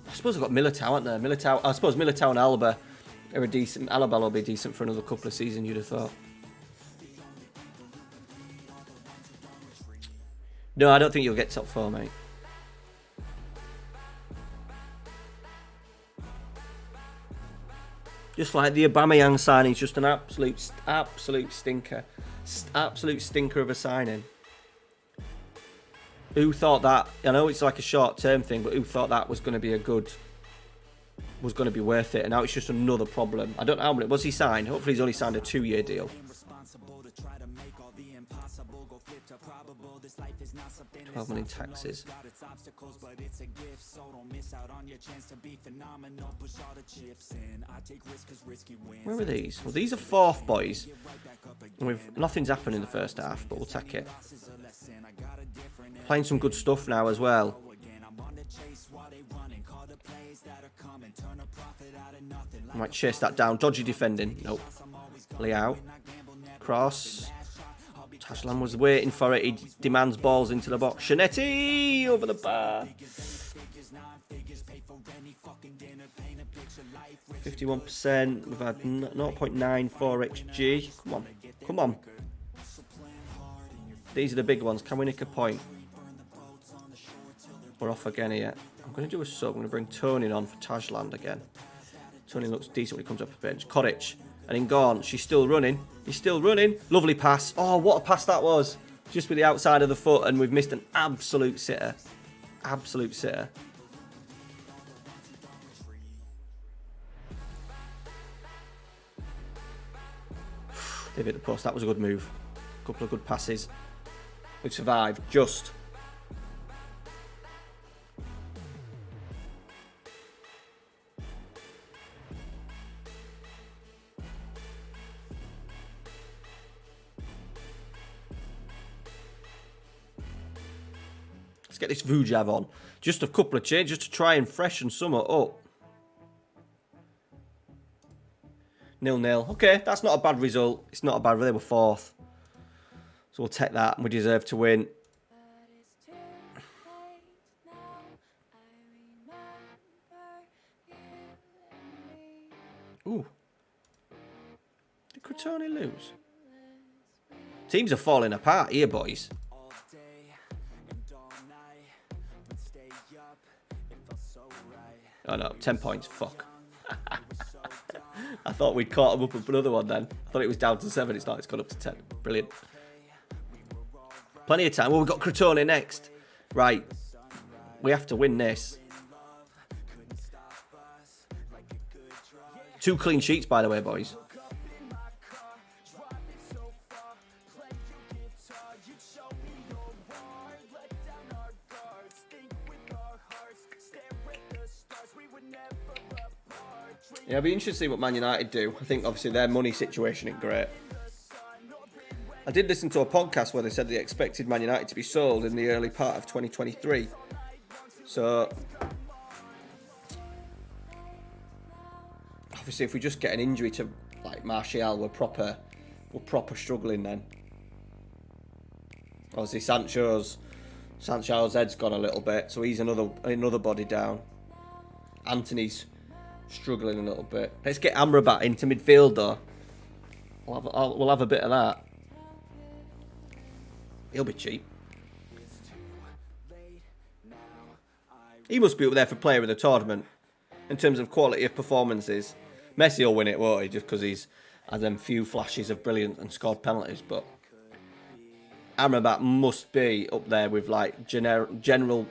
Speaker 2: I suppose I've got Militao, aren't there? I suppose Militao and Alba are a decent. Alaba will be decent for another couple of seasons, you'd have thought. No, I don't think you'll get top 4, mate. Just like the Aubameyang signing, it's just an absolute stinker. Absolute stinker of a signing. Who thought that? I know it's like a short-term thing, but who thought that was going to be was going to be worth it? And now it's just another problem. I don't know how many. Was he signed? Hopefully he's only signed a 2-year deal. 12 million taxes. Where are these? Well, these are 4th, boys. Nothing's happened in the first half, but we'll take it. Playing some good stuff now as well. I might chase that down. Dodgy defending. Nope. Leao. Cross. Tashlan was waiting for it. He demands balls into the box. Shanetti over the bar. 51%. We've had 0.94 XG. Come on. Come on. These are the big ones. Can we nick a point? We're off again here. I'm going to do a sub. I'm going to bring Tony on for Tajland again. Tony looks decent when he comes up the bench. Koric. And in gone. She's still running. He's still running. Lovely pass. Oh, what a pass that was. Just with the outside of the foot, and we've missed an absolute sitter. Absolute sitter. They've hit the post. That was a good move. A couple of good passes. We've survived. Just. Let's get this Vujav on. Just a couple of changes to try and freshen summer up. 0-0. Okay, that's not a bad result. It's not a bad. They were 4th. So we'll take that, and we deserve to win. Ooh. Did Crotone lose? Teams are falling apart here, boys. Oh no, 10 points. Fuck. I thought we'd caught them up with another one then. I thought it was down to 7. It's not. It's gone up to 10. Brilliant. Plenty of time. Well, we've got Crotone next. Right. We have to win this. 2 clean sheets, by the way, boys. Yeah, it'll be interesting to see what Man United do. I think, obviously, their money situation ain't great. I did listen to a podcast where they said they expected Man United to be sold in the early part of 2023. So, obviously, if we just get an injury to, like, Martial, we're proper struggling then. Obviously, Sancho's head's gone a little bit, so he's another body down. Anthony's struggling a little bit. Let's get Amrabat into midfield though. We'll have a bit of that. He'll be cheap. He must be up there for player of the tournament in terms of quality of performances. Messi will win it, won't he? Just because he's had them few flashes of brilliant and scored penalties. But Amrabat must be up there with like general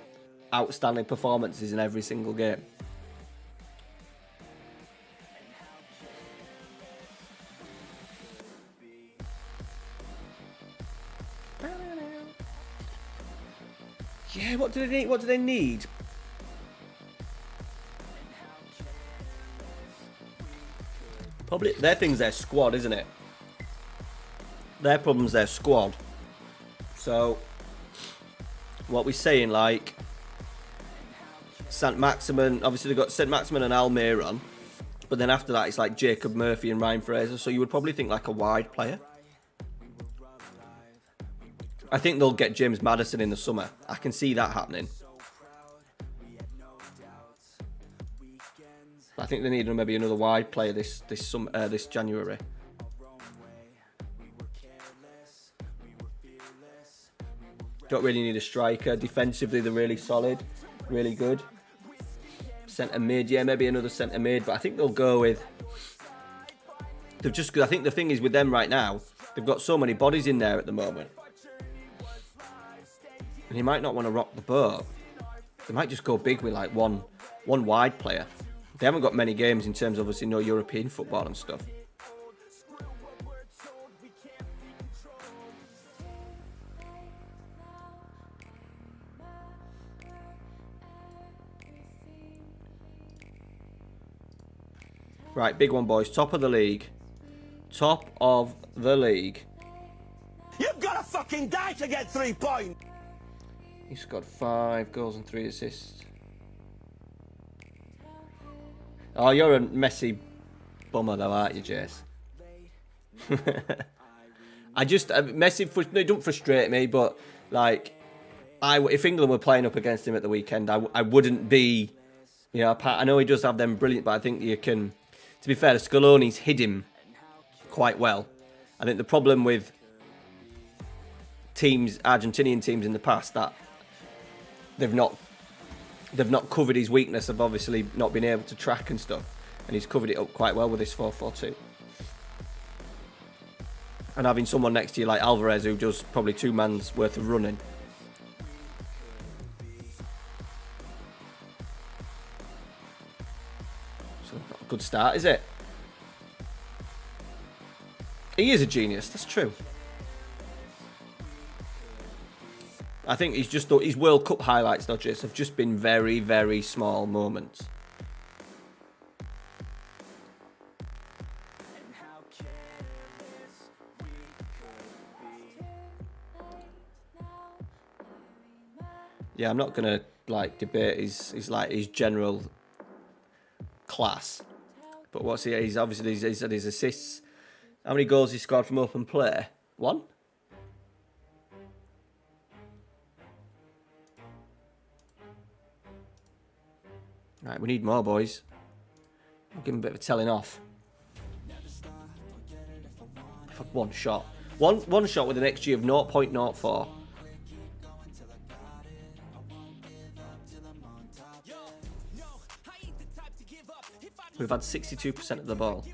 Speaker 2: outstanding performances in every single game. Yeah, what do they need? What do they need? Probably their thing's their squad, isn't it? Their problem's their squad. So, what we're saying, like, St. Maximin, obviously they've got St. Maximin and Almiron, but then after that it's like Jacob Murphy and Ryan Fraser, so you would probably think like a wide player. I think they'll get James Maddison in the summer. I can see that happening. I think they need maybe another wide player this January. Don't really need a striker. Defensively, they're really solid, really good. Centre mid, yeah, maybe another centre mid, but I think they'll go with. I think the thing is with them right now, they've got so many bodies in there at the moment. And he might not want to rock the boat. They might just go big with like one wide player. They haven't got many games in terms of obviously no European football and stuff. Right, big one, boys. Top of the league. Top of the league.
Speaker 3: You've got to fucking die to get 3 points.
Speaker 2: He's got 5 goals and 3 assists. Oh, you're a Messi bummer though, aren't you, Jace? Messi, it don't frustrate me, but like, if England were playing up against him at the weekend, I wouldn't be, you know, I know he does have them brilliant, but I think you can, to be fair, the Scaloni's hid him quite well. I think the problem with Argentinian teams in the past, that they've not covered his weakness of obviously not being able to track and stuff, and he's covered it up quite well with this 4-4-2. And having someone next to you like Alvarez who does probably 2 man's worth of running. So not a good start, is it? He is a genius, that's true. I think his World Cup highlights, though, Jace, have just been very, very small moments. Yeah, I'm not gonna like debate his general class, but he's obviously he's had his assists. How many goals he scored from open play? 1. Right, we need more, boys. I'll give him a bit of a telling off. I've had 1 shot. One shot with an XG of 0.04. We've had 62% of the ball.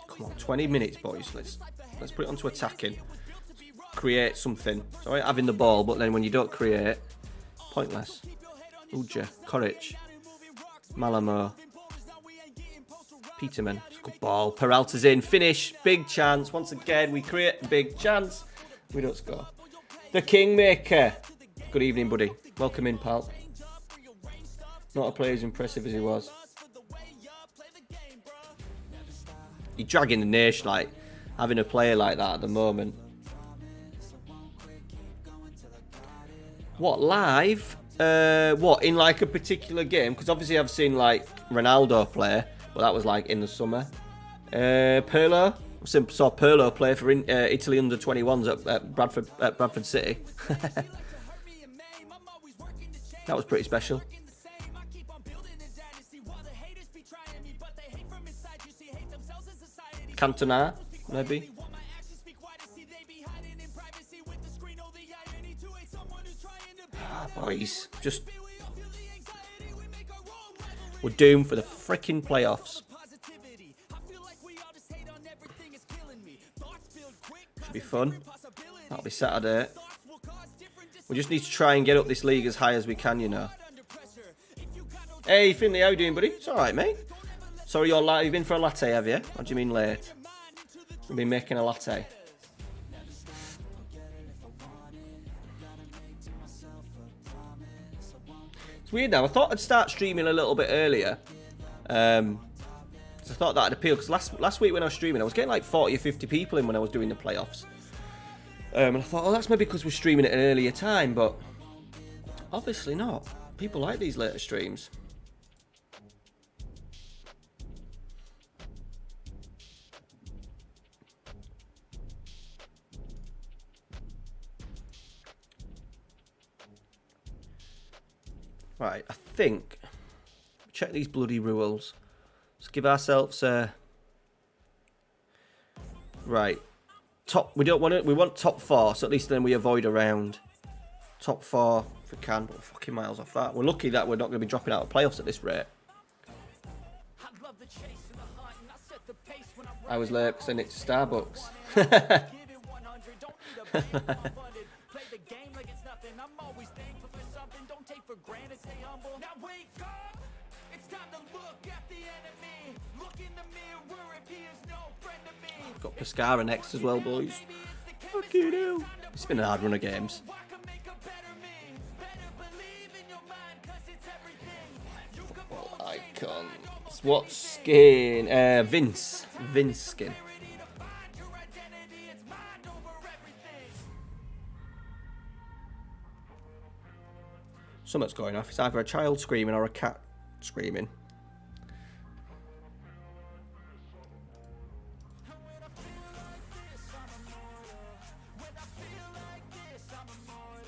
Speaker 2: Come on, 20 minutes, boys. Let's put it onto attacking. Create something. It's alright having the ball, but then when you don't create, pointless. Uja, Courage, Malamo, Peterman. Good ball. Peralta's in. Finish. Big chance. Once again, we create a big chance. We don't score. The Kingmaker. Good evening, buddy. Welcome in, pal. Not a player as impressive as he was. You're dragging the nation, like, having a player like that at the moment. What, live? What, in like a particular game? Because obviously I've seen like Ronaldo play, but that was like in the summer. Pirlo? Saw Pirlo play for Italy under 21s at Bradford City. That was pretty special. Cantona, maybe. Boys, just we're doomed for the freaking playoffs. Should be fun. That'll be Saturday. We just need to try and get up this league as high as we can, you know. Hey, Finley, how you doing, buddy? It's all right, mate. Sorry, you've been for a latte, have you? What do you mean late? You've been making a latte. It's weird now. I thought I'd start streaming a little bit earlier. I thought that'd appeal, because last week when I was streaming, I was getting like 40 or 50 people in when I was doing the playoffs. And I thought, oh, that's maybe because we're streaming at an earlier time, but obviously not. People like these later streams. Right, I think check these bloody rules. Let's give ourselves a right. We want top 4, so at least then we avoid a round. Top 4 if we can, but we're fucking miles off that. We're lucky that we're not going to be dropping out of playoffs at this rate. I was late because I nicked to Starbucks. Got Pescara next as well, boys. Fuck you do. It's been a hard run of games. Football icons. What skin? Vince skin. Something's going off. It's either a child screaming or a cat screaming.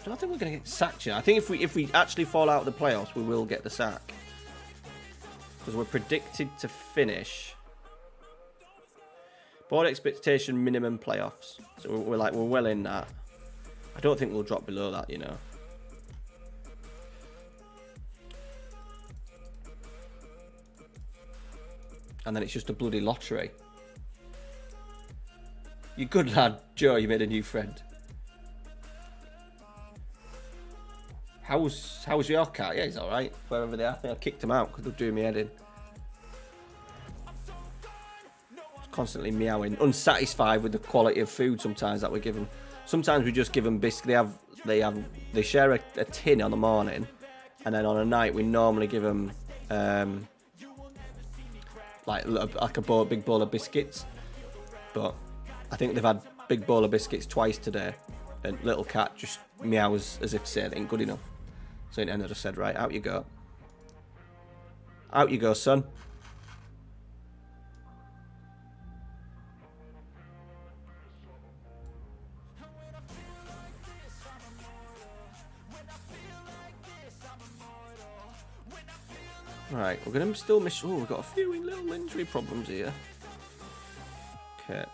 Speaker 2: I don't think we're going to get sacked, you know. I think if we actually fall out of the playoffs, we will get the sack. Because we're predicted to finish board expectation minimum playoffs. So we're well in that. I don't think we'll drop below that, you know. And then it's just a bloody lottery. You good lad, Joe, you made a new friend. How's your cat? Yeah, he's alright. Wherever they are, I think I kicked him out because they're doing me head in. Constantly meowing, unsatisfied with the quality of food sometimes that we give them. Sometimes we just give them biscuits. They share a tin on the morning, and then on a night we normally give them like a big bowl of biscuits. But I think they've had big bowl of biscuits twice today, and little cat just meows as if to say it ain't good enough. So in the end I just said, right, out you go. Out you go, son. Right, we're going to still miss... Oh, we've got a few little injury problems here. Okay.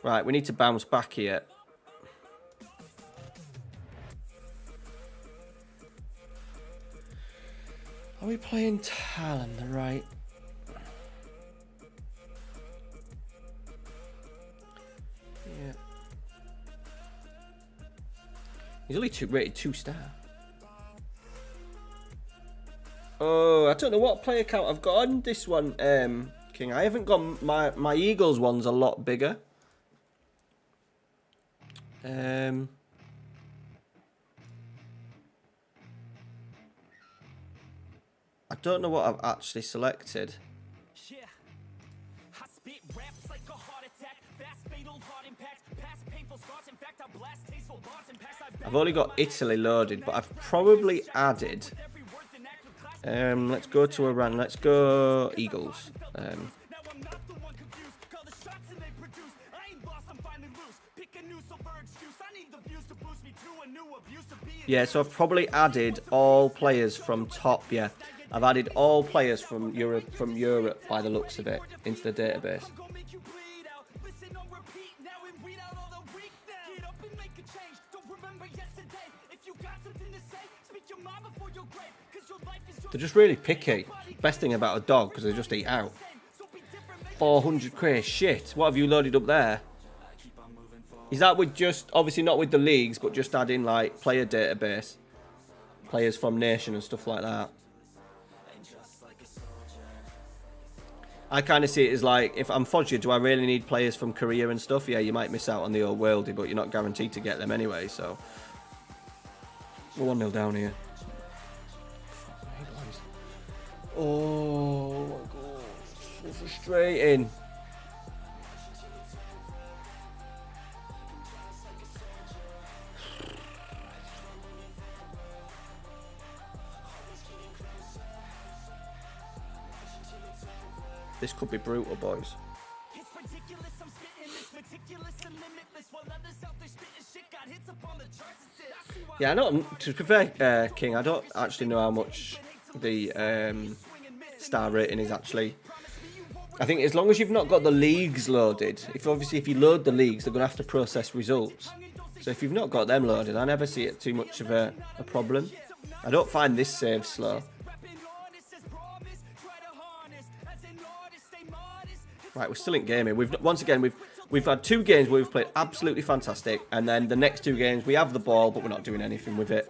Speaker 2: Right, we need to bounce back here. Are we playing Talon the right? Yeah. He's only rated 2-star. Oh, I don't know what player count I've got on this one, King. I haven't got my Eagles one's a lot bigger. I don't know what I've actually selected. I've only got Italy loaded, but I've probably added... let's go to Iran. Let's go Eagles. Yeah, so I've probably added all players from top. Yeah, I've added all players from Europe by the looks of it into the database. They're just really picky. Best thing about a dog, because they just eat out. 400 quid, shit. What have you loaded up there? Is that with just, obviously not with the leagues, but just adding like player database? Players from nation and stuff like that. I kind of see it as like, if I'm Foggia, do I really need players from Korea and stuff? Yeah, you might miss out on the old worldie, but you're not guaranteed to get them anyway, so. We're 1-0 down here. Oh my god, so frustrating. This could be brutal, boys. Yeah, I know. To be fair, King, I don't actually know how much the star rating is actually. I think as long as you've not got the leagues loaded, if you load the leagues, they're going to have to process results. So if you've not got them loaded, I never see it too much of a problem. I don't find this save slow. Right, we're still in game here. We've had 2 games where we've played absolutely fantastic, and then the next 2 games we have the ball, but we're not doing anything with it.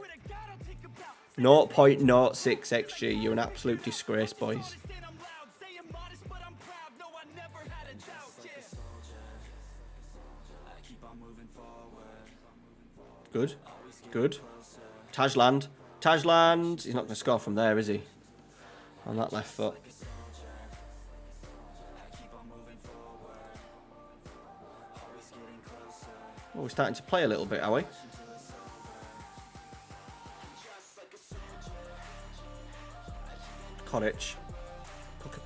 Speaker 2: 0.06 XG. You're an absolute disgrace, boys. Good. Good. Tajland. Tajland. He's not going to score from there, is he? On that left foot. Well, we're starting to play a little bit, are we? Koric.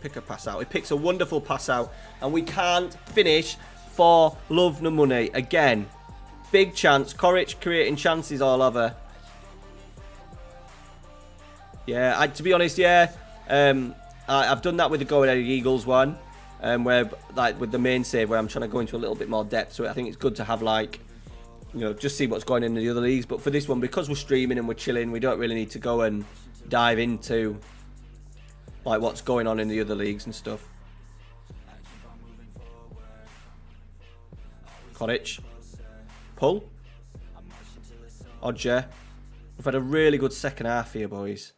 Speaker 2: Pick a pass out. He picks a wonderful pass out. And we can't finish for love nor money. Again. Big chance. Koric creating chances all over. Yeah, to be honest, yeah. I've done that with the Go Ahead Eagles one. Where, like, with the main save, where I'm trying to go into a little bit more depth. So I think it's good to have, like, you know, just see what's going on in the other leagues. But for this one, because we're streaming and we're chilling, we don't really need to go and dive into, like, what's going on in the other leagues and stuff. Koric. Pull. Odger. We've had a really good second half here, boys.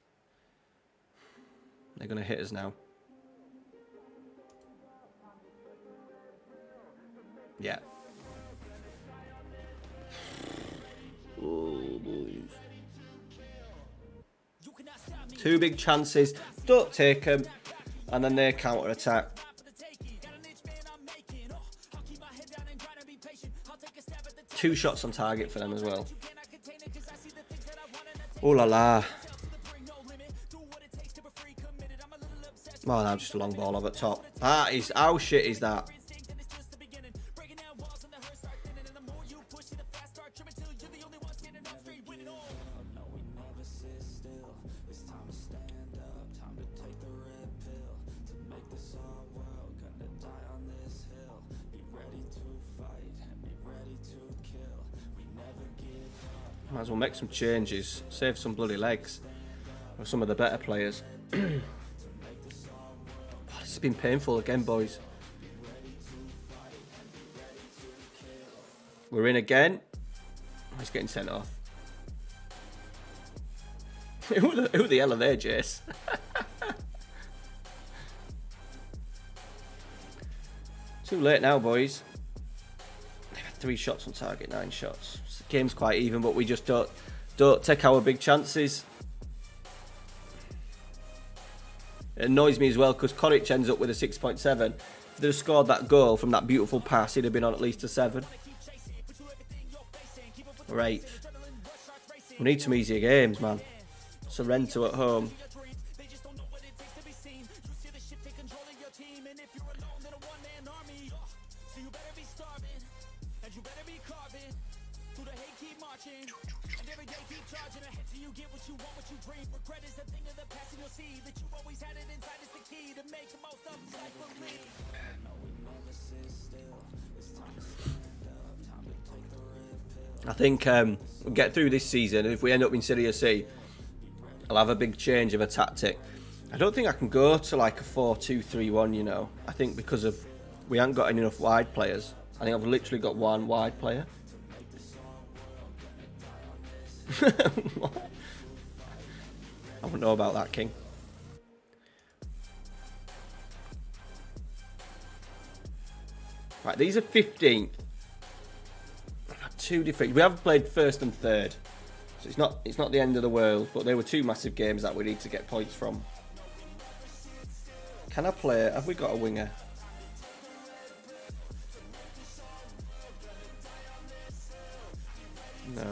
Speaker 2: They're going to hit us now. Yeah. Oh, boys. 2 big chances. Don't take them. And then they counter attack. Two shots on target for them as well. Oh la la. Oh, no, just a long ball over top. That is, how shit is that? Might as well make some changes. Save some bloody legs. For some of the better players. This has been painful again, boys. We're in again. He's getting sent off. Who the hell are they, Jace? Too late now, boys. They've had 3 shots on target, 9 shots. The game's quite even, but we just don't take our big chances. It annoys me as well because Koric ends up with a 6.7. If they'd have scored that goal from that beautiful pass, he'd have been on at least a 7. Right. We need some easier games, man. Sorrento at home. I think we'll get through this season, and if we end up in Serie C, I'll have a big change of a tactic. I don't think I can go to like a 4-2-3-1, you know. I think because of we haven't got enough wide players. I think I've literally got one wide player. What? I wouldn't know about that, King. Right, these are 15th. 2 different. We haven't played first and third, so it's not the end of the world. But there were 2 massive games that we need to get points from. Can I play? Have we got a winger? No.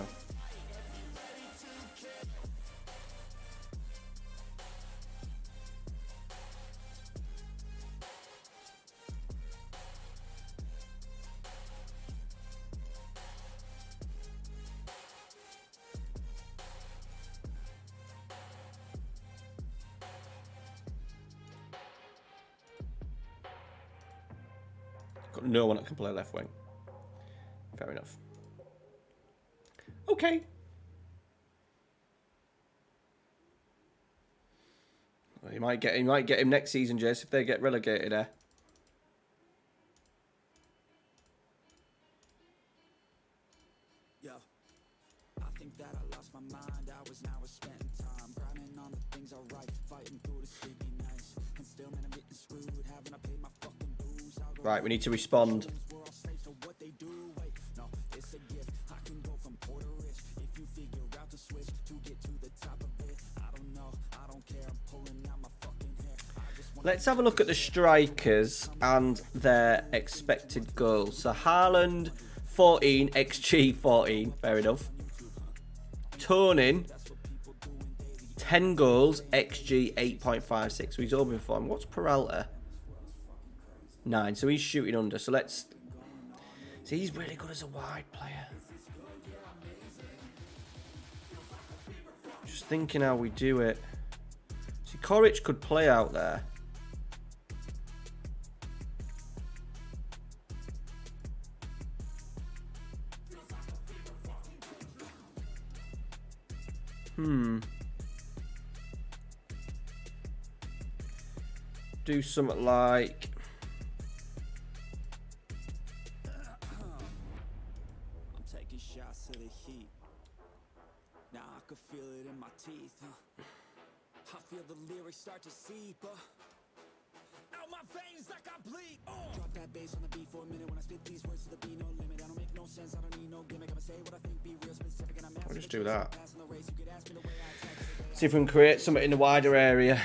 Speaker 2: Got no one that can play left wing. Fair enough. Okay. Well, you might get him next season, Jace, if they get relegated there.
Speaker 1: Yeah. I think that I lost my mind. I was spending time grinding on the things I write, fighting through the sleepy nights. And still, man, I'm getting screwed. Haven't I paid my fucking dues?
Speaker 2: Right, we need to respond. Let's have a look at the strikers and their expected goals. So Haaland, 14, XG 14, fair enough. Tonin, 10 goals, XG 8.56. So he's overperformed. What's Peralta? 9, so he's shooting under. So let's see, he's really good as a wide player. Just thinking how we do it. See, Koric could play out there. Do something like
Speaker 1: I'm taking shots to the heat. Now I can feel it in my teeth. I feel the lyrics start to seep. Out my veins like I bleed. Drop that bass on the beat for a minute when I spit these words to the beat, no limit. I don't make no sense, I don't need no gimmick. I'ma say what I think, be real specific, and I'm
Speaker 2: I'll just do that. See if we can create something in the wider area.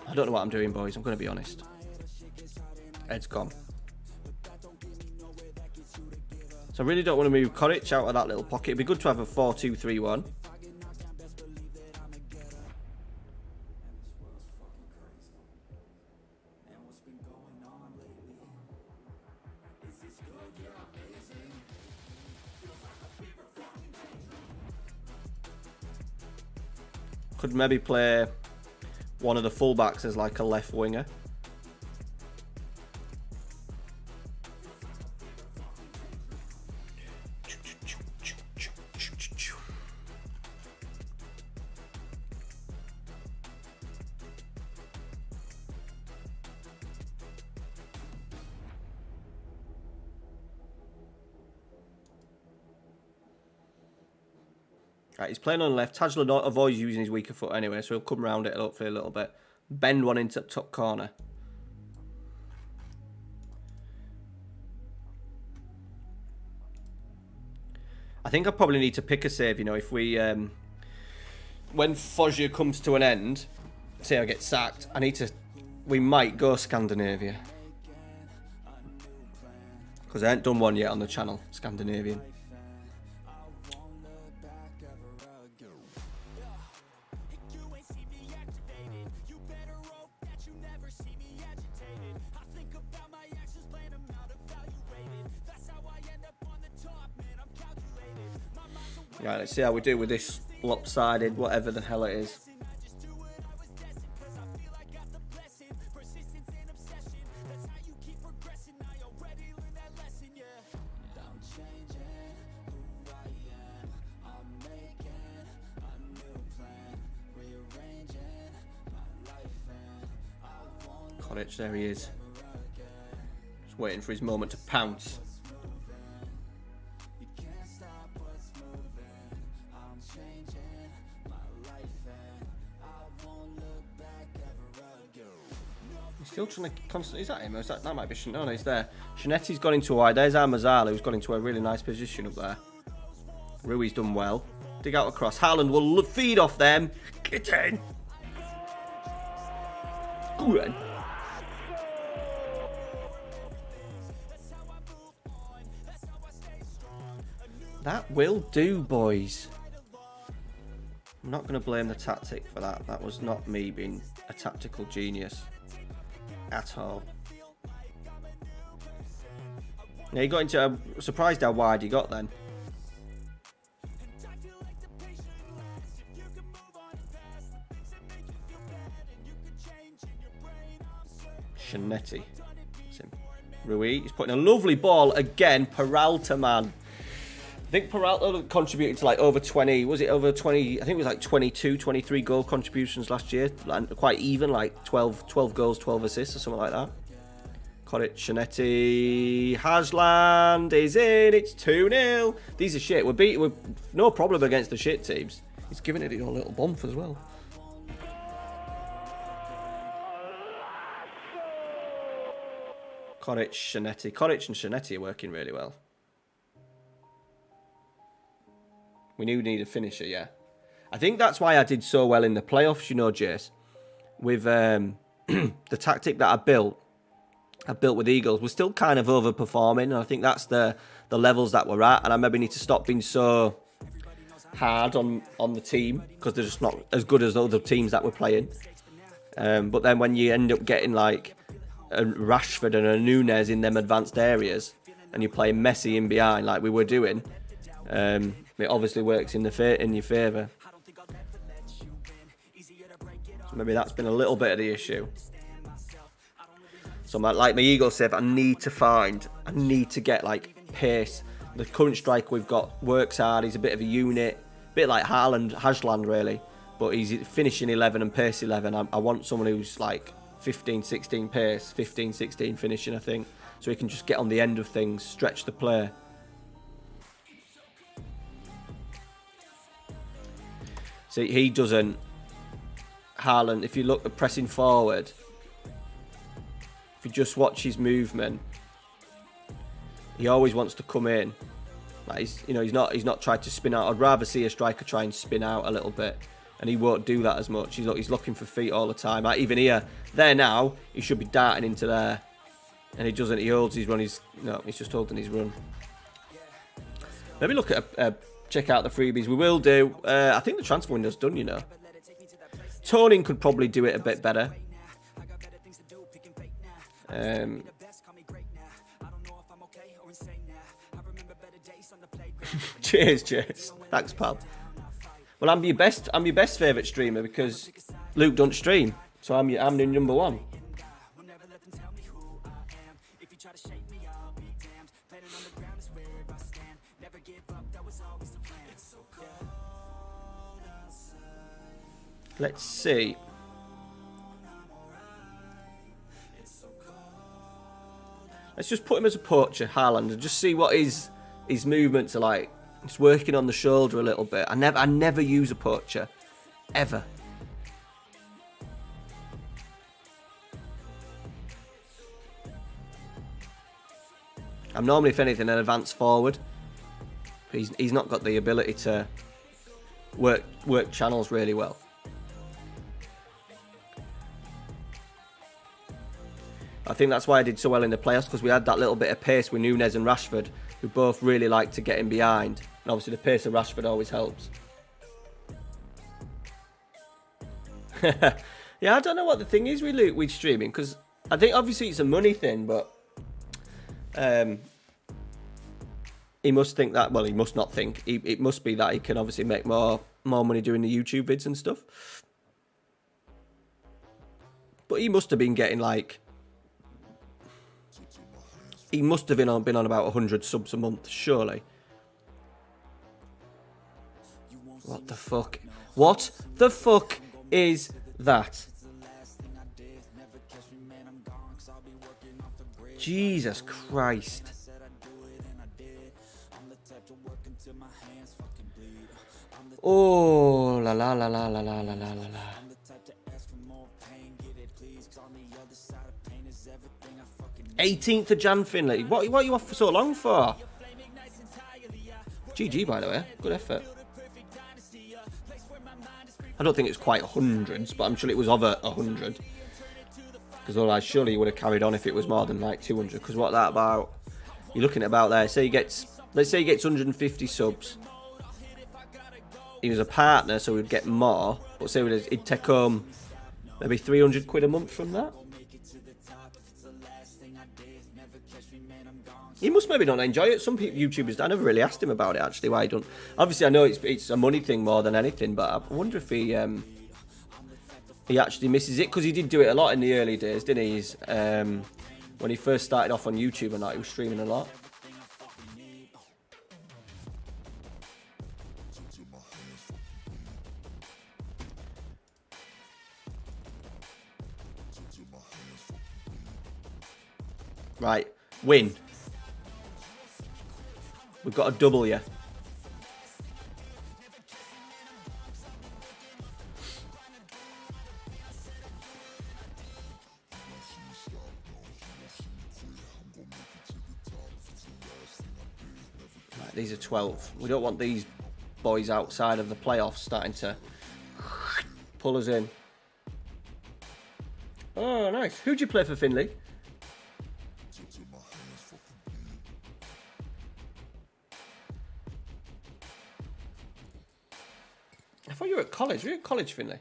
Speaker 2: I don't know what I'm doing, boys. I'm going to be honest. Ed's gone. So I really don't want to move Koric out of that little pocket. It'd be good to have a 4-2-3-1. Could maybe play one of the fullbacks as like a left winger. Right, he's playing on the left. Tajla avoids using his weaker foot anyway, so he'll come round it hopefully a little bit. Bend one into top corner. I think I probably need to pick a save, you know, if we... when Foggia comes to an end, say I get sacked, we might go Scandinavia. Because I ain't done one yet on the channel, Scandinavian. Right, let's see how we do with this lopsided, whatever the hell it is. Cottage, there he is. Just waiting for his moment to pounce. Still trying to constantly. Is that him? Or is that might be Shanetti's? No, he's there. Shanetti's gone into a wide. There's Amazala, who's got into a really nice position up there. Rui's done well. Dig out across. Haaland will feed off them. Get in. Go in. That will do, boys. I'm not going to blame the tactic for that. That was not me being a tactical genius. At all. Yeah, he got into. I'm surprised how wide he got then. Shanetti. Rui. He's putting a lovely ball again. Peralta, man. I think Peralta contributed to like over 20. Was it over 20? I think it was like 22, 23 goal contributions last year. Quite even, like 12 goals, 12 assists or something like that. Got it. Shanetti. Hajland is in. It's 2-0. These are shit. We're no problem against the shit teams. He's giving it a little bump as well. Koric, Shanetti. Koric and Shanetti are working really well. We need a finisher, yeah. I think that's why I did so well in the playoffs, you know, Jace. With the tactic that I built with Eagles. We're still kind of overperforming, and I think that's the levels that we're at. And I maybe need to stop being so hard on the team, because they're just not as good as the other teams that we're playing. But then when you end up getting like a Rashford and a Nunes in them advanced areas, and you're playing Messi in behind like we were doing, it obviously works in your favour. So maybe that's been a little bit of the issue. So like my Eagle save, I need to get like pace. The current striker we've got works hard. He's a bit of a unit, a bit like Hajland really, but he's finishing 11 and pace 11. I want someone who's like 15, 16 pace, 15, 16 finishing, I think, so he can just get on the end of things, stretch the play. See, he doesn't. Haaland, if you look at pressing forward, if you just watch his movement, he always wants to come in. Like he's not tried to spin out. I'd rather see a striker try and spin out a little bit, and he won't do that as much. He's looking for feet all the time. Like even there now, he should be darting into there, and he doesn't. He holds his run. He's just holding his run. Maybe look at check out the freebies. We will do. I think the transfer window's done, you know. Toning could probably do it a bit better. Cheers. Thanks, pal. Well, I'm your best favourite streamer because Luke don't stream, so I'm your number one. Let's see. Let's just put him as a poacher, Haaland, and just see what his movements are like It's working on the shoulder a little bit. I never use a poacher. Ever. I'm normally, if anything, an advanced forward. But he's not got the ability to work channels really well. I think that's why I did so well in the playoffs, because we had that little bit of pace with Núñez and Rashford, who both really like to get in behind. And obviously the pace of Rashford always helps. Yeah, I don't know what the thing is with streaming, because I think obviously it's a money thing, but he must think that, well, he must not think. It must be that he can obviously make more money doing the YouTube vids and stuff. But he must have been getting like... He must have been on about 100 subs a month, surely. What the fuck? What the fuck is that? Jesus Christ. Oh, la la la la la la la la la. 18th of Jan, Finley. What are you off for so long for? GG, by the way. Good effort. I don't think it's quite hundreds, but I'm sure it was over 100. Because otherwise, surely you would have carried on if it was more than like 200. Because what that about? You're looking at about there. Let's say he gets 150 subs. He was a partner, so we'd get more. But say he'd take home maybe 300 quid a month from that. He must maybe not enjoy it. Some YouTubers, I never really asked him about it actually, why he don't. Obviously, I know it's a money thing more than anything, but I wonder if he actually misses it, because he did do it a lot in the early days, didn't he? When he first started off on YouTube and that, he was streaming a lot. Right, win. We've got a W. Right, these are 12. We don't want these boys outside of the playoffs starting to pull us in. Oh, nice. Who'd you play for Finley? I thought you were at college. Were you at college, Finley?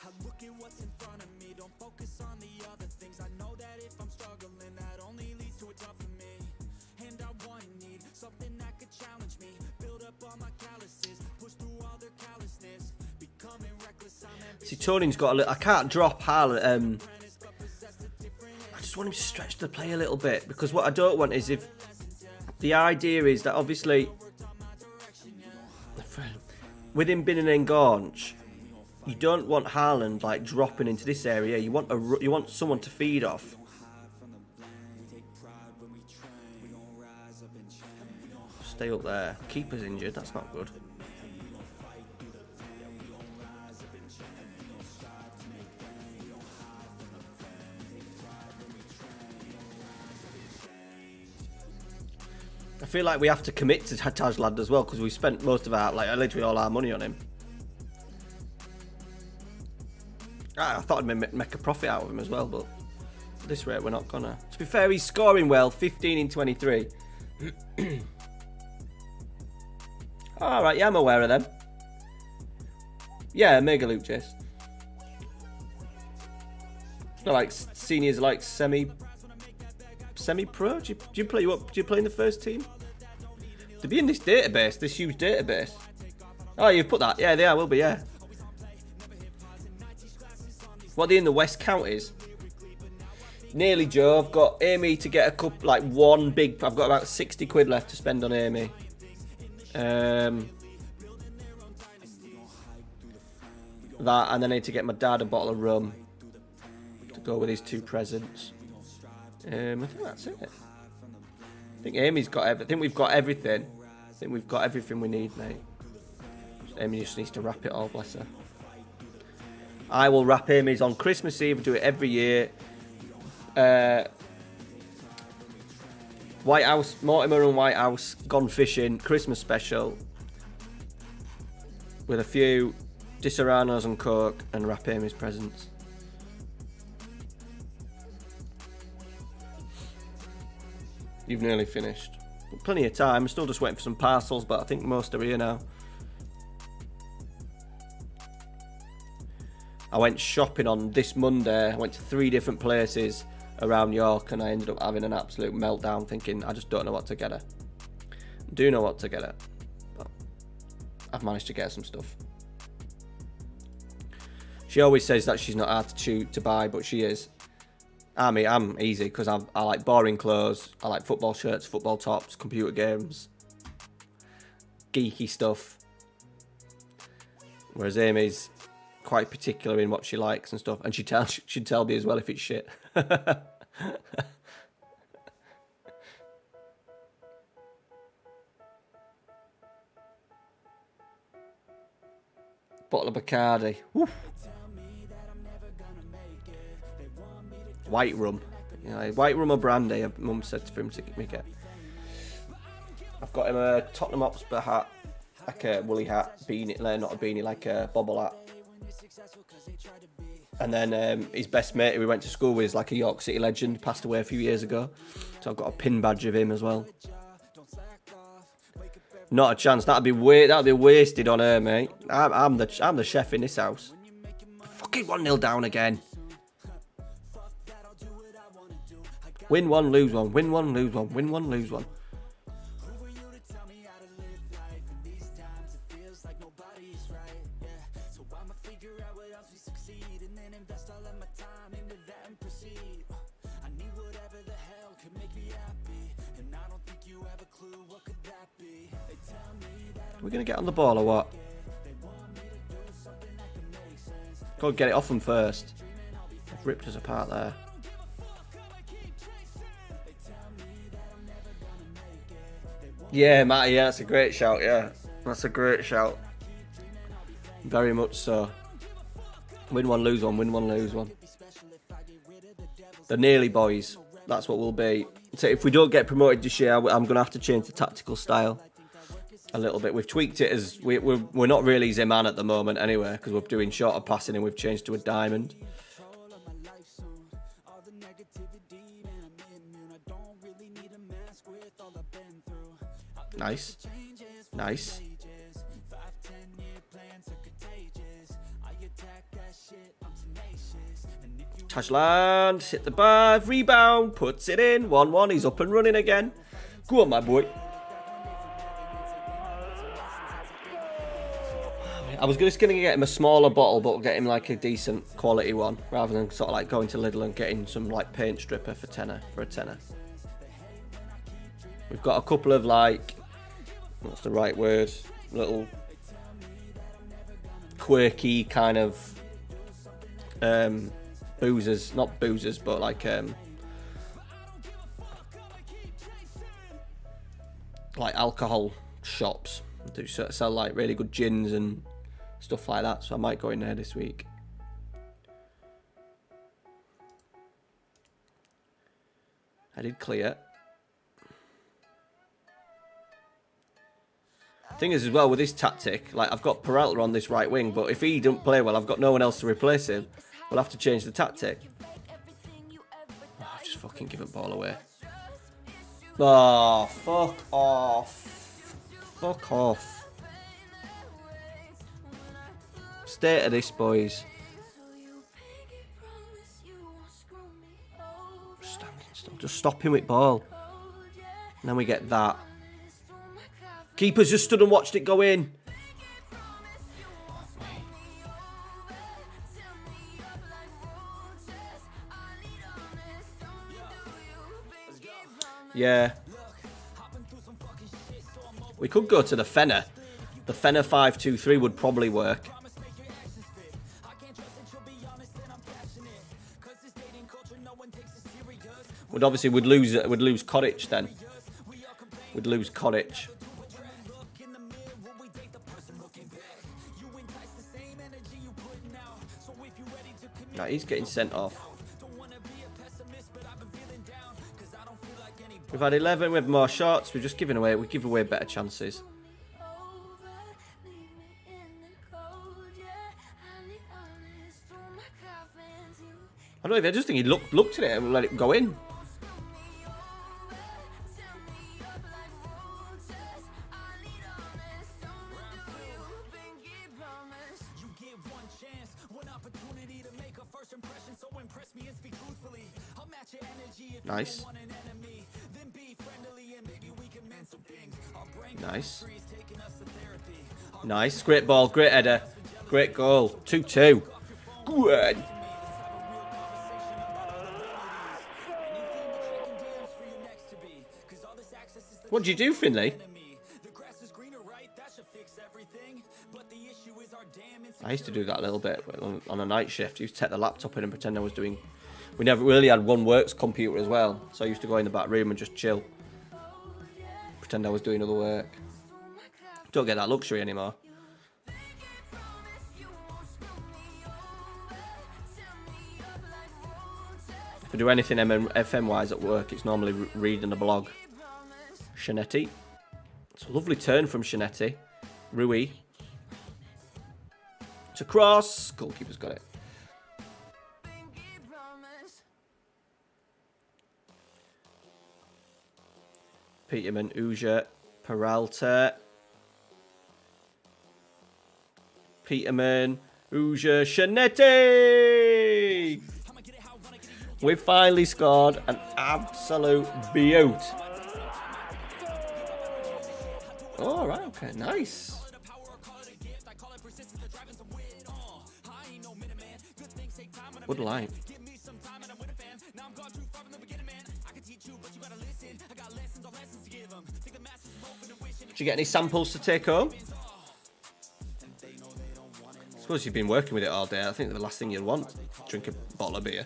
Speaker 1: I look at what's in front of me, don't focus on the other things. I know that if I'm struggling, that only leads to a job for me. And I want to need something that could challenge me, build up all my calluses, push through all their callousness.
Speaker 2: See, Tony's got a little... I can't drop Haaland. I just want him to stretch the play a little bit, because what I don't want is if... The idea is that obviously... With him being an engaunch, you don't want Haaland like dropping into this area. You want someone to feed off. Stay up there. Keeper's injured. That's not good. I feel like we have to commit to Tajlad as well, because we spent most of our, like, literally all our money on him. I thought I'd make a profit out of him as well, but at this rate we're not gonna. To be fair, he's scoring well, 15 in 23. Alright, yeah, I'm aware of them. Yeah, Mega Luke Chase. Not like seniors, like semi-pro? Do you play in the first team? To be in this database, this huge database. Oh, you've put that. Yeah, they are, will be, yeah. What are they in the West Counties? Nearly, Joe. I've got Amy to get a cup, like one big... I've got about 60 quid left to spend on Amy. that, and then I need to get my dad a bottle of rum to go with his 2 presents. I think that's it. I think Amy's got everything. I think we've got everything. I think we've got everything we need, mate. Amy just needs to wrap it all, bless her. I will wrap Amy's on Christmas Eve. I do it every year. White House, Mortimer and White House gone fishing, Christmas special. With a few Disaronnos and Coke, and wrap Amy's presents. You've nearly finished. Plenty of time. I'm still just waiting for some parcels, but I think most are here now. I went shopping on this Monday. I went to 3 different places around York, and I ended up having an absolute meltdown thinking I just don't know what to get her. I do know what to get her, but I've managed to get her some stuff. She always says that she's not hard to buy, but she is. I mean, I'm easy because I like boring clothes. I like football shirts, football tops, computer games, geeky stuff. Whereas Amy's quite particular in what she likes and stuff, and she'd tell me as well if it's shit. Bottle of Bacardi. Woo. White rum. You know, white rum or brandy, Mum said for him to me get. I've got him a Tottenham Hotspur hat, like a woolly hat, beanie, not a beanie, like a bobble hat. And then his best mate who we went to school with is like a York City legend, passed away a few years ago. So I've got a pin badge of him as well. Not a chance. That'd be wasted on her, mate. I'm the chef in this house. Fucking 1-0 down again. Win 1, lose 1. Win 1, lose 1. Win 1, lose 1. We're going to get on the ball or what? Go and get it off them first. They've ripped us apart there. Yeah, Matty, yeah, that's a great shout, yeah. That's a great shout. Very much so. Win 1, lose 1, win 1, lose 1. The nearly boys, that's what we'll be. So if we don't get promoted this year, I'm going to have to change the tactical style a little bit. We've tweaked it as we're not really Zeman at the moment anyway, because we're doing shorter passing and we've changed to a diamond. Nice. Nice. Tajland, hit the bar, rebound, puts it in, 1-1, he's up and running again. Go on, my boy. I was just going to get him a smaller bottle, but get him like a decent quality one, rather than sort of like going to Lidl and getting some like paint stripper for a tenner. We've got a couple of like, what's the right word? Little quirky kind of boozers, not boozers, but like alcohol shops. They sell like really good gins and stuff like that, so I might go in there this week. I did clear. Thing is as well with this tactic, like I've got Peralta on this right wing, but if he don't play well, I've got no one else to replace him. We'll have to change the tactic. Oh, I've just fucking given ball away. Oh, fuck off. Fuck off. State of this, boys. Standing still. Just stop him with ball. And then we get that. Keeper's just stood and watched it go in. Yeah. We could go to the Fenner. The Fenner 5-2-3 would probably work. But obviously we'd lose Koric then. We'd lose Koric. Nah, he's getting sent off. We've had 11 with more shots. We give away better chances. I don't know. I just think he looked at it and let it go in. Nice. Nice. Nice. Great ball. Great header. Great goal. 2-2. Good. What do you do, Finley? I used to do that a little bit on a night shift. I used to take the laptop in and pretend I was doing... We never really had one works computer as well, so I used to go in the back room and just chill. Pretend I was doing other work. Don't get that luxury anymore. If I do anything FM-wise at work, it's normally reading a blog. Shanetti. It's a lovely turn from Shanetti. Rui. It's a cross. Goalkeeper's got it. Peterman, Uja, Peralta. Peterman, Uja, Shanetti! We finally scored an absolute beaut. Oh, right, okay, nice. Good line. Did you get any samples to take home? I suppose you've been working with it all day. I think the last thing you'd want, drink a bottle of beer.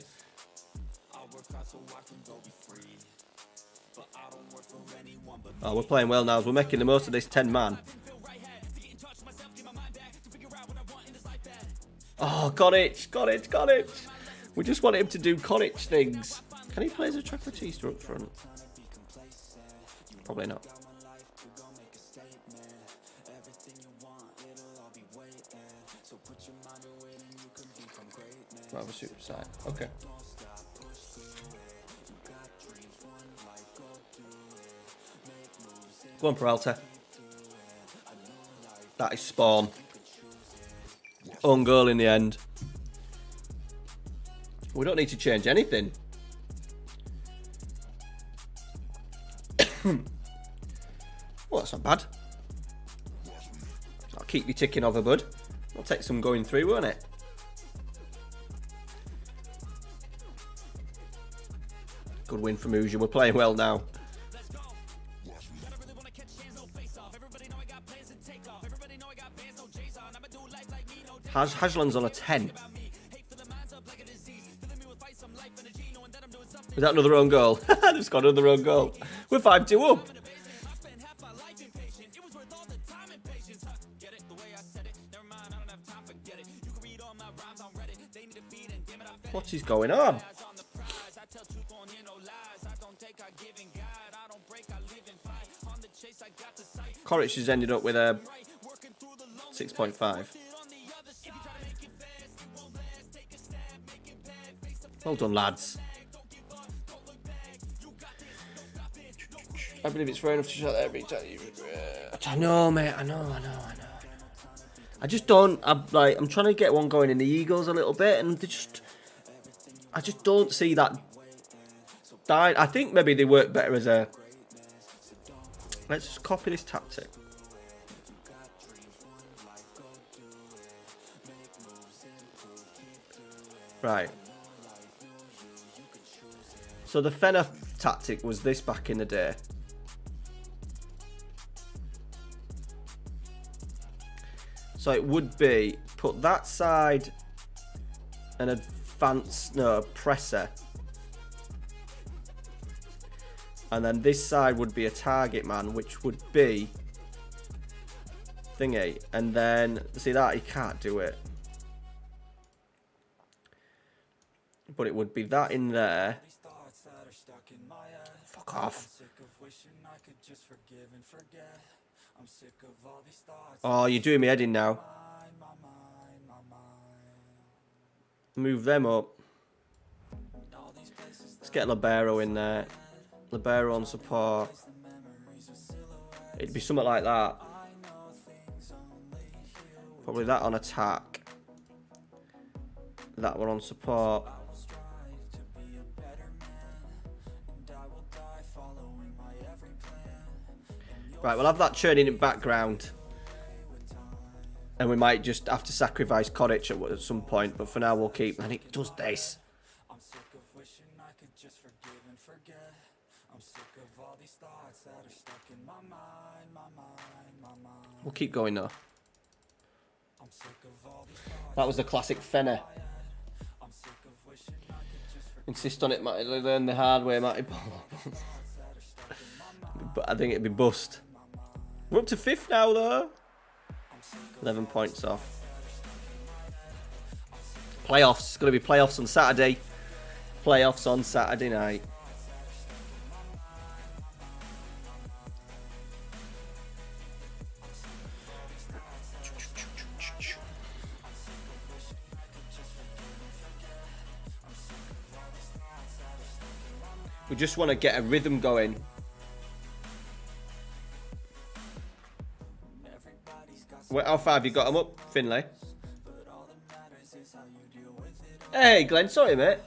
Speaker 2: Oh, we're playing well now as we're making the most of this 10-man. Oh, Koric. We just want him to do Koric things. Can he play as a trapezista up front? Probably not. Might have a super side. Okay. Go on, Peralta. That is spawn. Own goal in the end. We don't need to change anything. Well, that's not bad. I'll keep you ticking over, bud. I'll take some going through, won't it? Good win from Uja. We're playing well now. Hajland's on a 10. Is that another own goal? They've got another own goal. We're 5-2 up. What is going on? Koric has ended up with a 6.5. Well done, lads. I believe it's fair enough to shut that every time. I know, mate. I know. I just don't. I'm trying to get one going in the Eagles a little bit, and I just don't see that. I think maybe they work better as a. Let's just copy this tactic. Right. So the Fenner tactic was this back in the day. So it would be put that side an presser. And then this side would be a target man, which would be thingy. And then, see that? He can't do it. But it would be that in there. Fuck off. Oh, you're doing me head in now. Move them up. Let's get Libero in there. Libero on support. It'd be something like that. Probably that on attack. That one on support. Right, we'll have that churning in background. And we might just have to sacrifice Kodic at some point. But for now, we'll keep... And it does this. We'll keep going though. That was the classic Fenner. Insist on it, Matty. Learn the hard way, Matty. But I think it'd be bust. We're up to 5th now though. 11 points off. Playoffs. It's going to be playoffs on Saturday. Playoffs on Saturday night. We just want to get a rhythm going. How far have you got them up, Finlay? Hey, Glenn. Sorry, mate.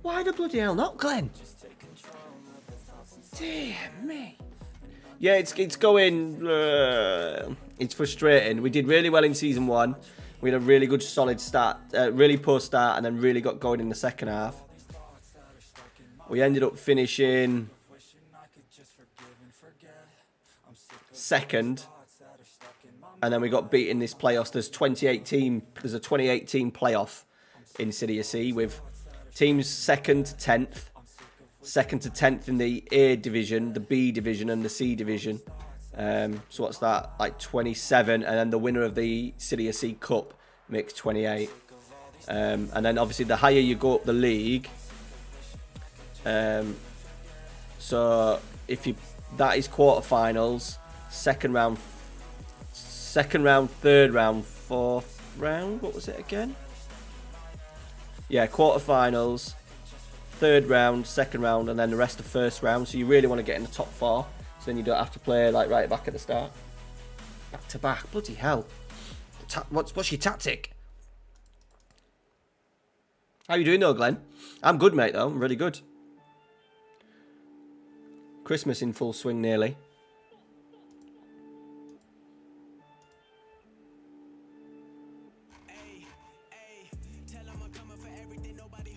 Speaker 2: Why the bloody hell not, Glenn? Dear me. Yeah, it's going... it's frustrating. We did really well in Season 1. We had a really good, solid start. Really poor start, and then really got going in the second half. We ended up finishing... second, and then we got beat in this playoffs. There's a 28-team playoff in Serie C with teams 2nd to 10th, 2nd to 10th in the A division, the B division, and the C division. So what's that? Like 27, and then the winner of the Serie C Cup makes 28. And then obviously the higher you go up the league, so if you that is quarterfinals. Second round, third round, fourth round. What was it again? Yeah, quarterfinals, third round, second round, and then the rest of first round. So you really want to get in the top 4. So then you don't have to play like right back at the start. Back to back. Bloody hell. What's your tactic? How you doing though, Glenn? I'm good, mate, though. I'm really good. Christmas in full swing nearly.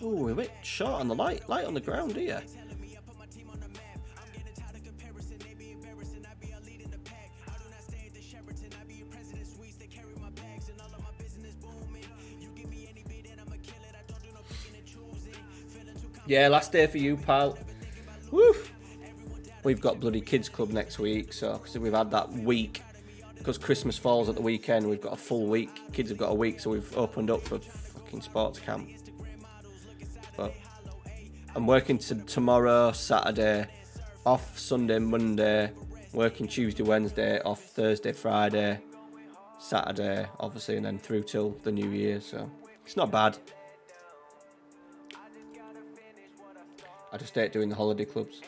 Speaker 2: Oh, we're a bit short on the light on the ground here. Yeah, last day for you, pal. Woo! We've got bloody kids club next week, so because we've had that week, because Christmas falls at the weekend, we've got a full week. Kids have got a week, so we've opened up for fucking sports camp. But I'm working tomorrow, Saturday, off Sunday, Monday, working Tuesday, Wednesday, off Thursday, Friday, Saturday, obviously, and then through till the new year, so it's not bad. I just hate doing the holiday clubs.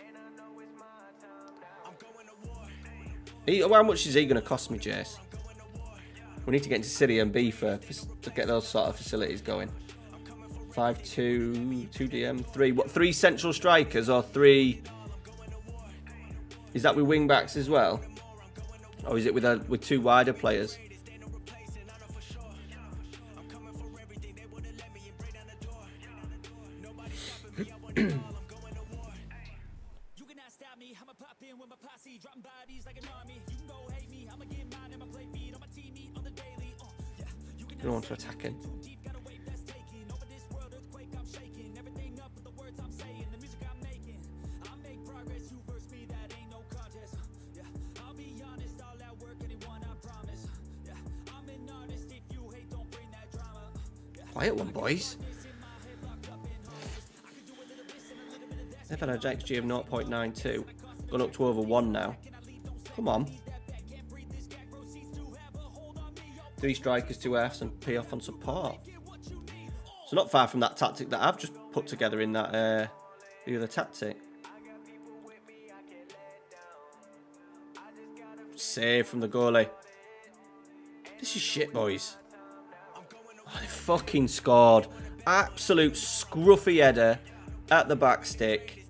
Speaker 2: How much is he going to cost me, Jace? We need to get into Serie B to get those sort of facilities going. 5-2, 2 DM, 3. What? 3 central strikers or 3? Is that with wing backs as well, or is it with 2 wider players? I don't want to attack him. Quiet one, boys. They've had an XG of 0.92. Gone up to over 1 now. Come on. 3 strikers, 2 Fs, and P off on support. So not far from that tactic that I've just put together in that the other tactic. Save from the goalie. This is shit, boys. Oh, they fucking scored. Absolute scruffy header at the back stick.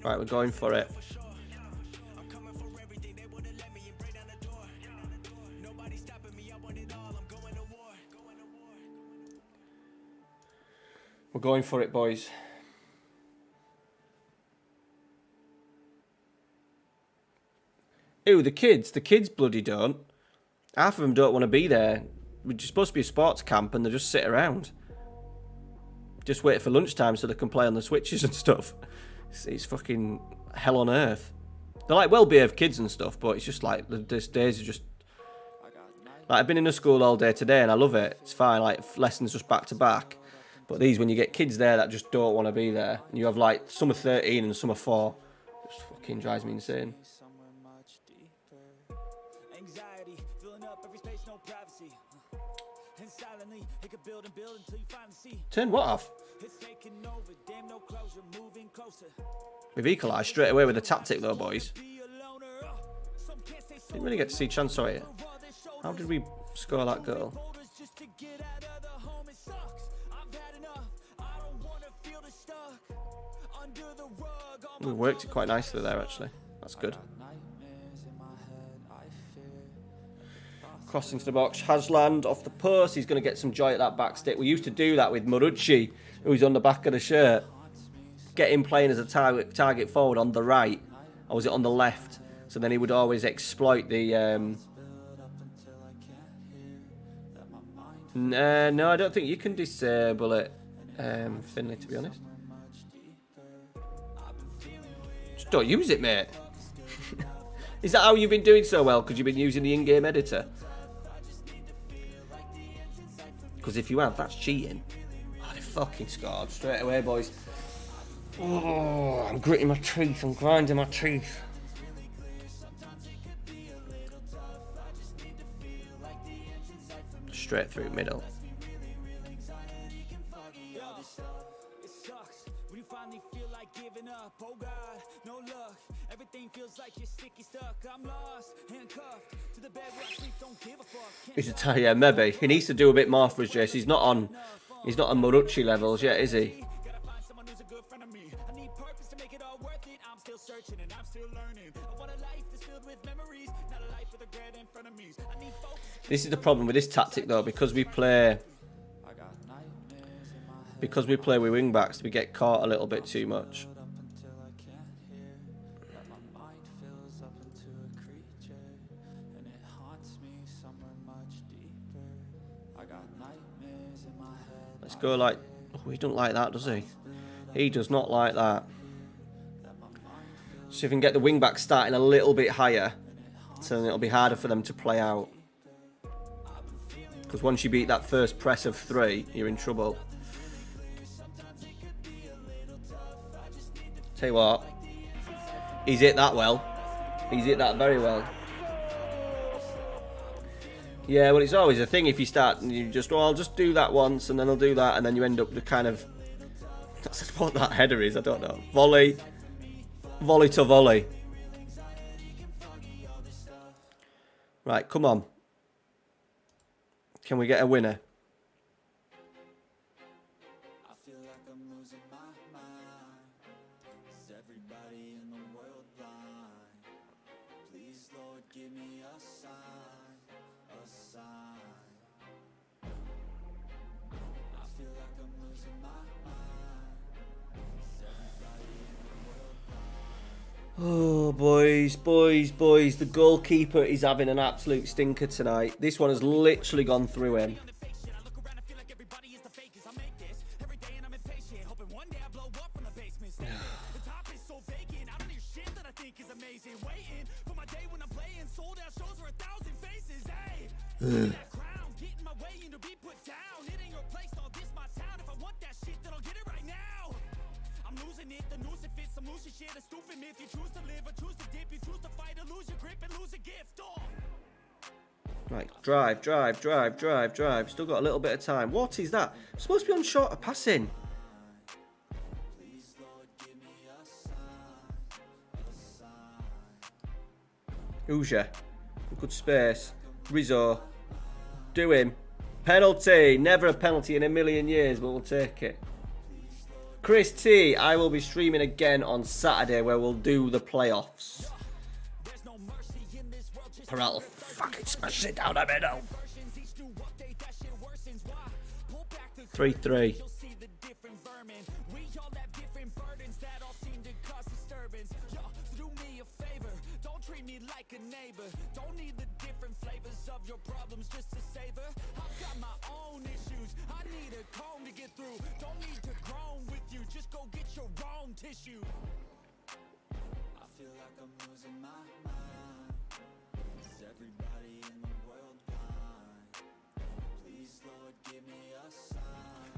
Speaker 2: Right, we're going for it. We're going for it, boys. Ew, the kids bloody don't. Half of them don't want to be there. We're supposed to be a sports camp and they just sit around. Just wait for lunchtime so they can play on the switches and stuff. It's fucking hell on earth. They're like well-behaved kids and stuff, but it's just like, these days are just... Like, I've been in a school all day today and I love it. It's fine, like, lessons just back to back. But these, when you get kids there that just don't want to be there, and you have like, some are 13 and some are 4, it just fucking drives me insane. Turn what off? We've equalised straight away with the tactic though, boys. Didn't really get to see chance, sorry. How did we score that goal? We worked it quite nicely there, actually. That's good. Cross into the box. Hasland off the post. He's going to get some joy at that back stick. We used to do that with Marucci, who's on the back of the shirt. Get him playing as a target forward on the right. Or was it on the left? So then he would always exploit the... No, I don't think you can disable it, Finley, to be honest. Just don't use it, mate. Is that how you've been doing so well? Because you've been using the in-game editor? Because if you have, that's cheating. Oh, they fucking scored straight away, boys. Oh, I'm gritting my teeth. I'm grinding my teeth. Straight through middle. Yeah, maybe he needs to do a bit more for us, Jace. He's not on Marucci levels yet, is he? This is the problem with this tactic, though, because we play with wing backs, we get caught a little bit too much. Let's go like... Oh, he don't like that, does he? He does not like that. So if we can get the wing back starting a little bit higher, so then it'll be harder for them to play out. Because once you beat that first press of 3, you're in trouble. Tell you what, he's hit that well. He's hit that very well. Yeah, well, it's always a thing if you start and you just, oh, I'll just do that once and then I'll do that, and then you end up the kind of, that's what that header is, I don't know. Volley to volley. Right, come on. Can we get a winner? Oh, boys. The goalkeeper is having an absolute stinker tonight. This one has literally gone through him. Right, drive. Still got a little bit of time. What is that? I'm supposed to be on shorter passing. Uja. Good space. Rizzo. Do him. Penalty. Never a penalty in a million years, but we'll take it. Chris T. I will be streaming again on Saturday where we'll do the playoffs. Peralta fucking smashes it down the middle. 3-3.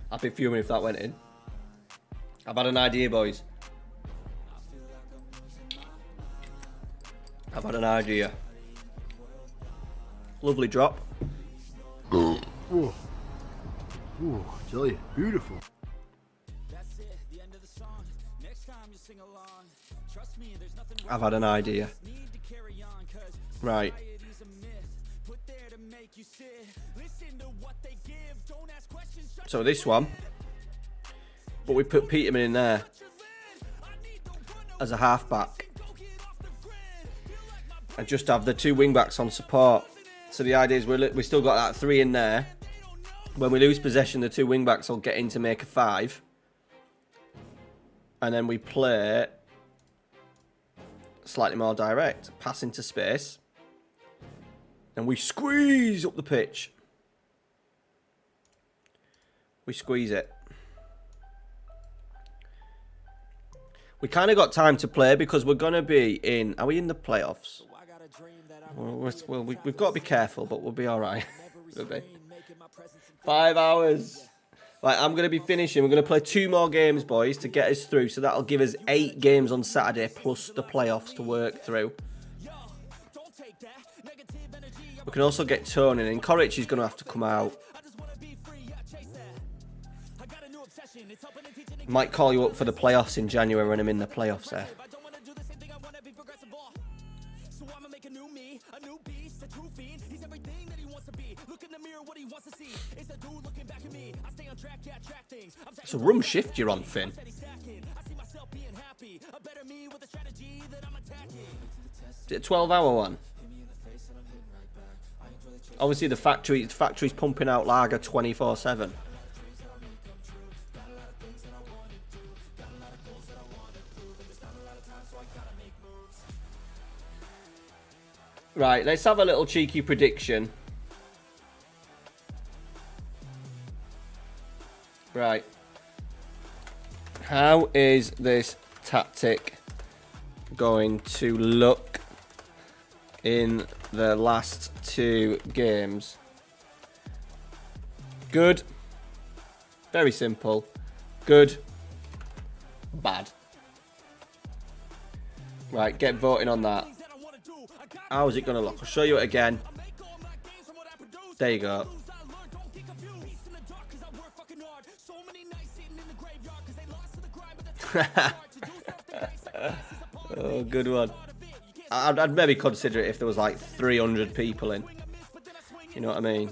Speaker 2: I'd be fuming if that went in. I've had an idea, boys. I've had an idea. Lovely drop.
Speaker 4: Ooh. Ooh, I tell you, beautiful.
Speaker 2: I've had an idea. Right. So this one, but we put Peterman in there as a halfback and just have the two wing backs on support. So the idea is we still got that 3 in there. When we lose possession, the two wing backs will get in to make a 5, and then we play slightly more direct, pass into space, and we squeeze up the pitch. We squeeze it. We kind of got time to play because we're going to be in... Are we in the playoffs? Well, we've got to be careful, but we'll be all right. We'll be. 5 hours. Right, I'm going to be finishing. We're going to play 2 more games, boys, to get us through. So that'll give us 8 games on Saturday plus the playoffs to work through. We can also get Tony in. Coric is going to have to come out. Might call you up for the playoffs in January when I'm in the playoffs there. It's a rum shift you're on, Finn. Is it a 12-hour one? Obviously the factory's pumping out lager 24/7. Right, let's have a little cheeky prediction. Right. How is this tactic going to look in the last 2 games? Good. Very simple. Good. Bad. Right, get voting on that. How is it going to look? I'll show you it again. There you go. Oh, good one. I'd maybe consider it if there was like 300 people in. You know what I mean?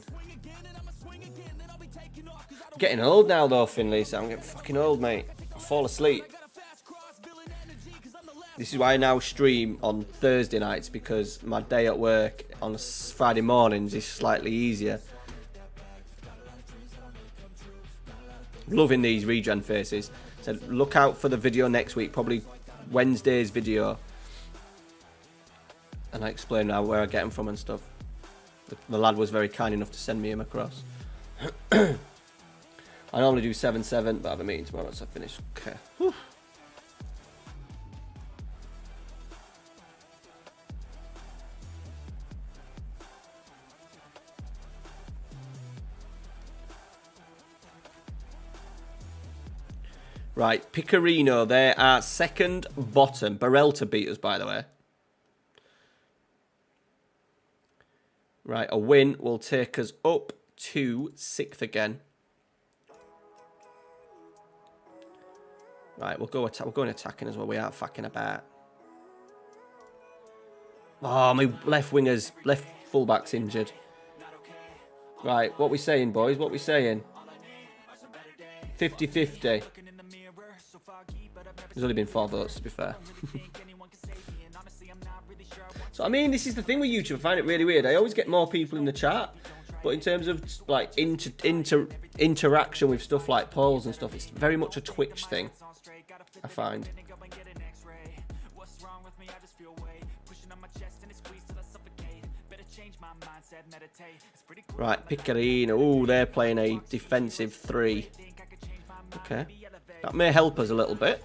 Speaker 2: I'm getting old now though, Finley. So I'm getting fucking old, mate. I fall asleep. This is why I now stream on Thursday nights, because my day at work on Friday mornings is slightly easier. Loving these regen faces. So look out for the video next week, probably Wednesday's video. And I explain now where I get them from and stuff. The lad was very kind enough to send me him across. I normally do 7/7, but I have a meeting tomorrow, so I finish. Okay. Whew. Right, Picorino, they're at second bottom. Barelta beat us, by the way. Right, a win will take us up to 6th again. Right, we'll go attacking as well. We aren't fucking about. Oh, my left fullback's injured. Right, what we saying, boys? What we saying? 50-50. There's only been 4 votes, to be fair. So, I mean, this is the thing with YouTube. I find it really weird. I always get more people in the chat. But in terms of, like, interaction with stuff like polls and stuff, it's very much a Twitch thing, I find. Right, Picorino. Oh, they're playing a defensive 3. Okay. That may help us a little bit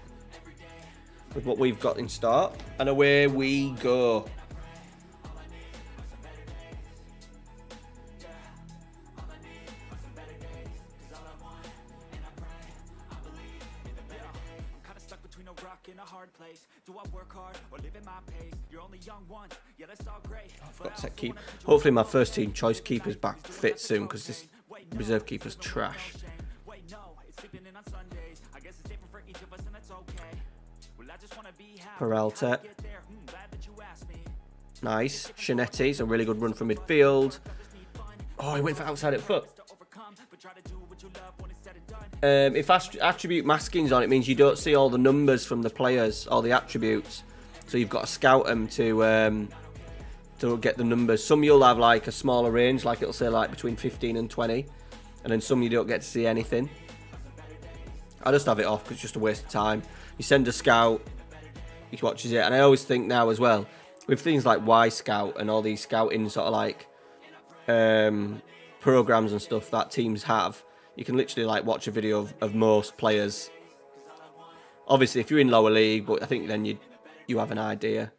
Speaker 2: with what we've got in start. And away we go. I've got to keep. Hopefully my first team choice keeper's back fit soon, because this reserve keeper's trash. Peralta. Nice. Shinetti's a really good run from midfield. Oh, he went for outside at foot. If attribute masking's on, it means you don't see all the numbers from the players, all the attributes. So you've got to scout them to get the numbers. Some you'll have like a smaller range, like it'll say like between 15 and 20. And then some you don't get to see anything. I just have it off because it's just a waste of time. You send a scout, he watches it. And I always think now as well, with things like Y-Scout and all these scouting sort of like programs and stuff that teams have, you can literally like watch a video of most players. Obviously, if you're in lower league, but I think then you have an idea.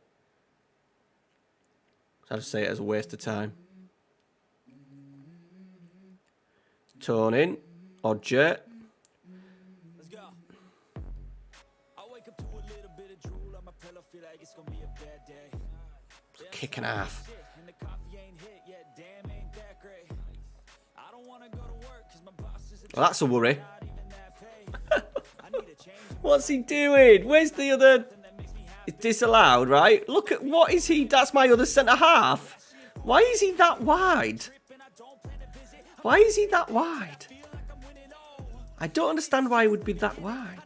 Speaker 2: So I just say it as a waste of time. Tone in. Odger. Kick and a half. Well, that's a worry. What's he doing? Where's the other? It's disallowed, right? Look at what is he? That's my other centre half. Why is he that wide? Why is he that wide? I don't understand why he would be that wide.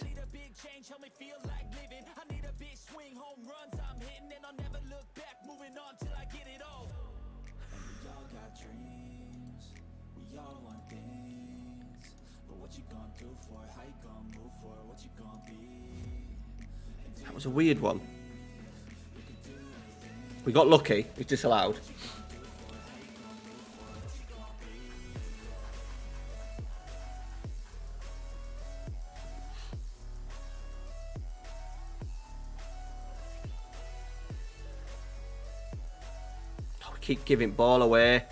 Speaker 2: That was a weird one. We got lucky. It's disallowed. Oh, we keep giving ball away.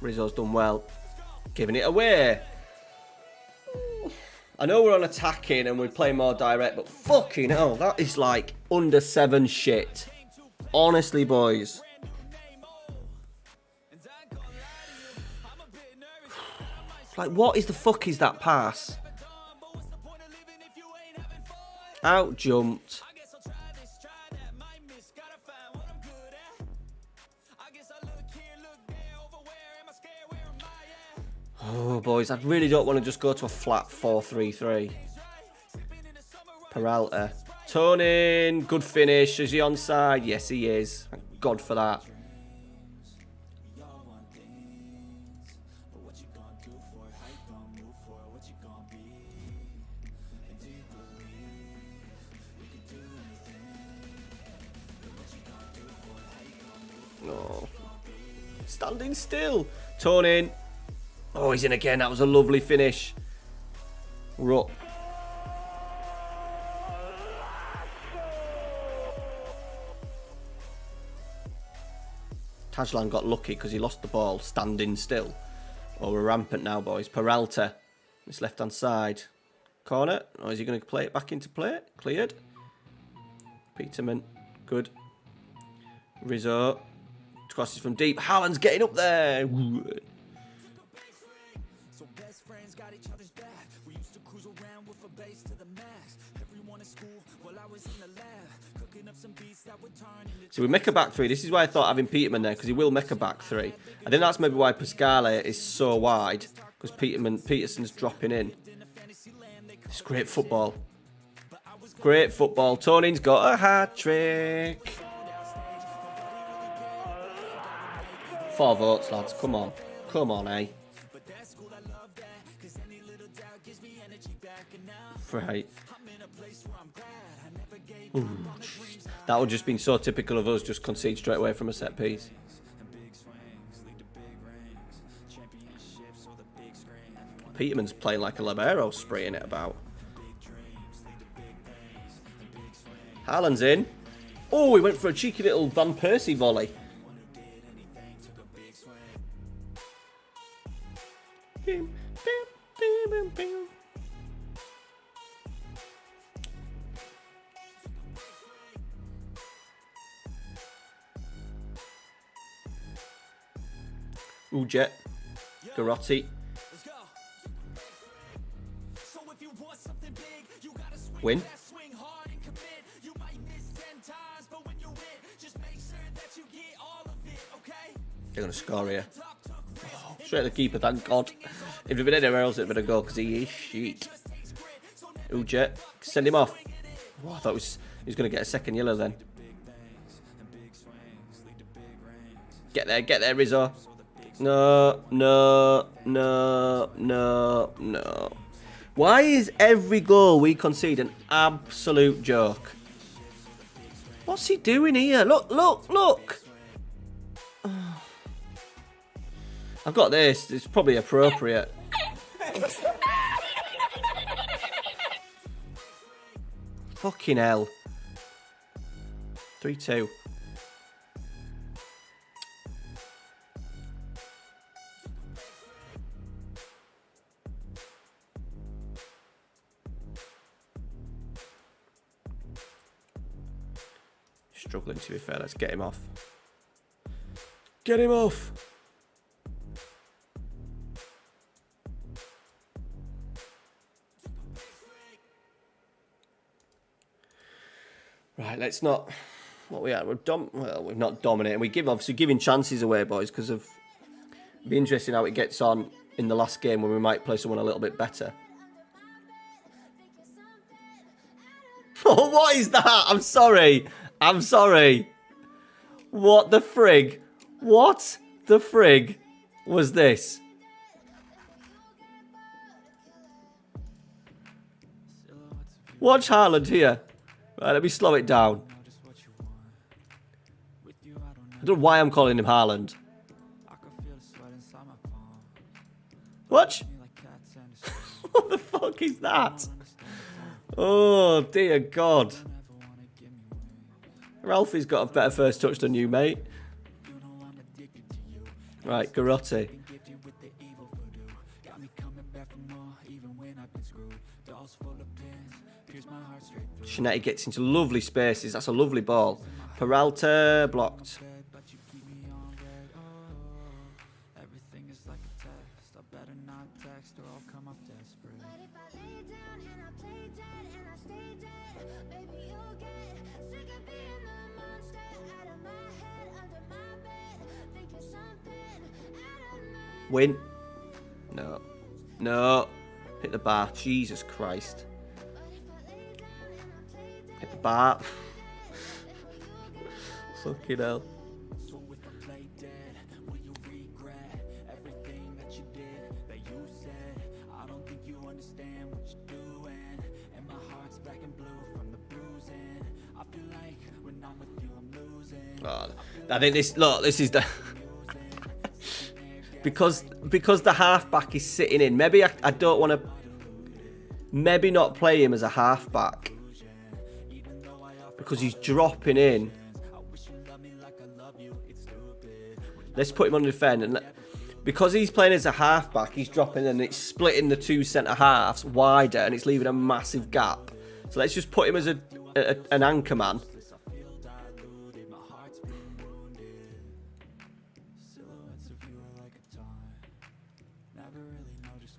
Speaker 2: Rizzo's done well. Giving it away. I know we're on attacking and we're playing more direct, but fucking hell, that is like under 7 shit. Honestly, boys. Like, what is the fuck is that pass? Out jumped. Oh, boys, I really don't want to just go to a flat 4-3-3. Peralta. Tonin, good finish. Is he onside? Yes, he is. Thank God for that. No. Standing still. Tonin. Oh, he's in again. That was a lovely finish. We're up. Tajlan got lucky because he lost the ball standing still. Oh, we're rampant now, boys. Peralta. This left-hand side. Corner. Or is he going to play it back into play? Cleared. Peterman. Good. Rizzo. Crosses from deep. Haaland's getting up there. So we make a back three. This is why I thought having Peterman there, because he will make a back three. I think that's maybe why Pasquale is so wide, because Peterson's dropping in. It's great football. Great football. Toning's got a hat-trick. 4 votes, lads. Come on. Come on, eh? Right. Ooh. That would just been so typical of us, just concede straight away from a set piece. Peterman's playing like a libero, spraying it about. Haaland's in. Oh, he went for a cheeky little Van Persie volley. Bim, bim, bim, bim, bim. Jet, Garotti, win. They're going to score here. Oh, straight at the keeper, thank God. If it'd been anywhere else, it'd been a goal because he is shit. Jet, send him off. Oh, I thought he was going to get a second yellow then. Get there, Rizzo. No. Why is every goal we concede an absolute joke? What's he doing here? Look. I've got this. It's probably appropriate. Fucking hell. 3-2. Struggling, to be fair. Let's get him off. Get him off. Right, let's not. What we are? We're not dominating. We obviously giving chances away, boys, because of. It'll be interesting how it gets on in the last game when we might play someone a little bit better. Oh, what is that? I'm sorry. What the frig? What the frig was this? Watch Haaland here. Right, let me slow it down. I don't know why I'm calling him Haaland. Watch. What the fuck is that? Oh, dear God. Ralphie's got a better first touch than you, mate. Right, Garotti. Shinetti gets into lovely spaces. That's a lovely ball. Peralta blocked. Win. No. Hit the bar. Jesus Christ. Hit the bar. Fucking hell. Oh, I think this is the because the halfback is sitting in. Maybe I don't want to. Maybe not play him as a halfback because he's dropping in. Let's put him on the defend and because he's playing as a half-back, he's dropping and it's splitting the two centre-halves wider and it's leaving a massive gap. So let's just put him as an anchor man.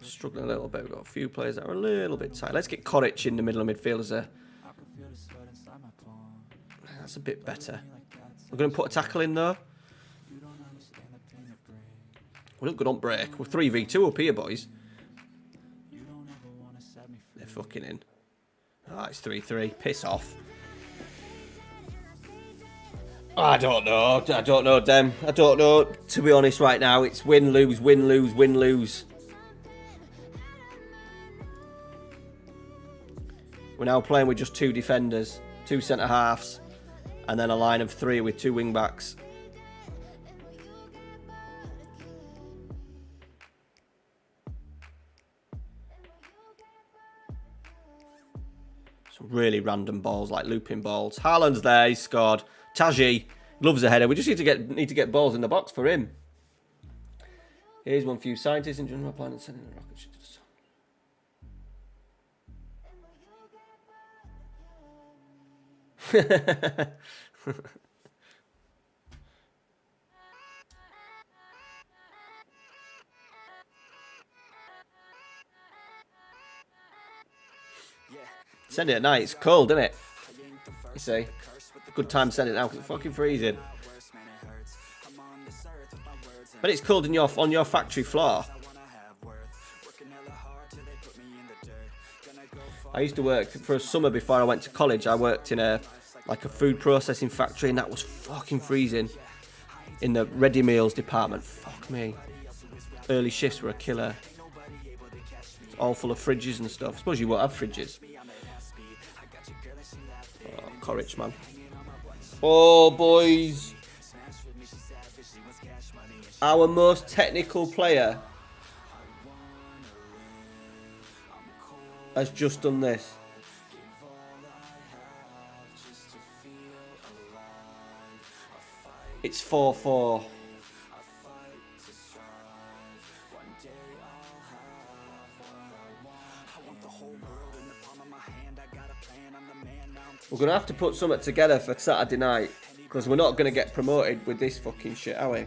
Speaker 2: Struggling a little bit. We've got a few players that are a little bit tight. Let's get Koric in the middle of midfield as a... That's a bit better. We're going to put a tackle in though. We look good on break. We're 3v2 up here, boys. They're fucking in. Oh, it's 3-3. Piss off. I don't know. I don't know, Dem. I don't know. To be honest, right now, it's win, lose, win, lose, win, lose. We're now playing with just two defenders, two centre-halves, and then a line of three with two wing-backs. Some really random balls, like looping balls. Haaland's there, he's scored. Taji loves a header. We just need to get balls in the box for him. Here's one for you scientists and general planet sending a rocket ship to the sun. Send it at night, it's cold, isn't it? You see? Good time to send it now because it's fucking freezing. But it's cold on your factory floor. I used to work for a summer before I went to college. I worked in a food processing factory, and that was fucking freezing. In the ready meals department, fuck me. Early shifts were a killer. It's all full of fridges and stuff. I suppose you won't have fridges. Oh, Koric, man. Oh, boys. Our most technical player has just done this. It's 4-4. We're going to have to put something together for Saturday night, because we're not going to get promoted with this fucking shit, are we?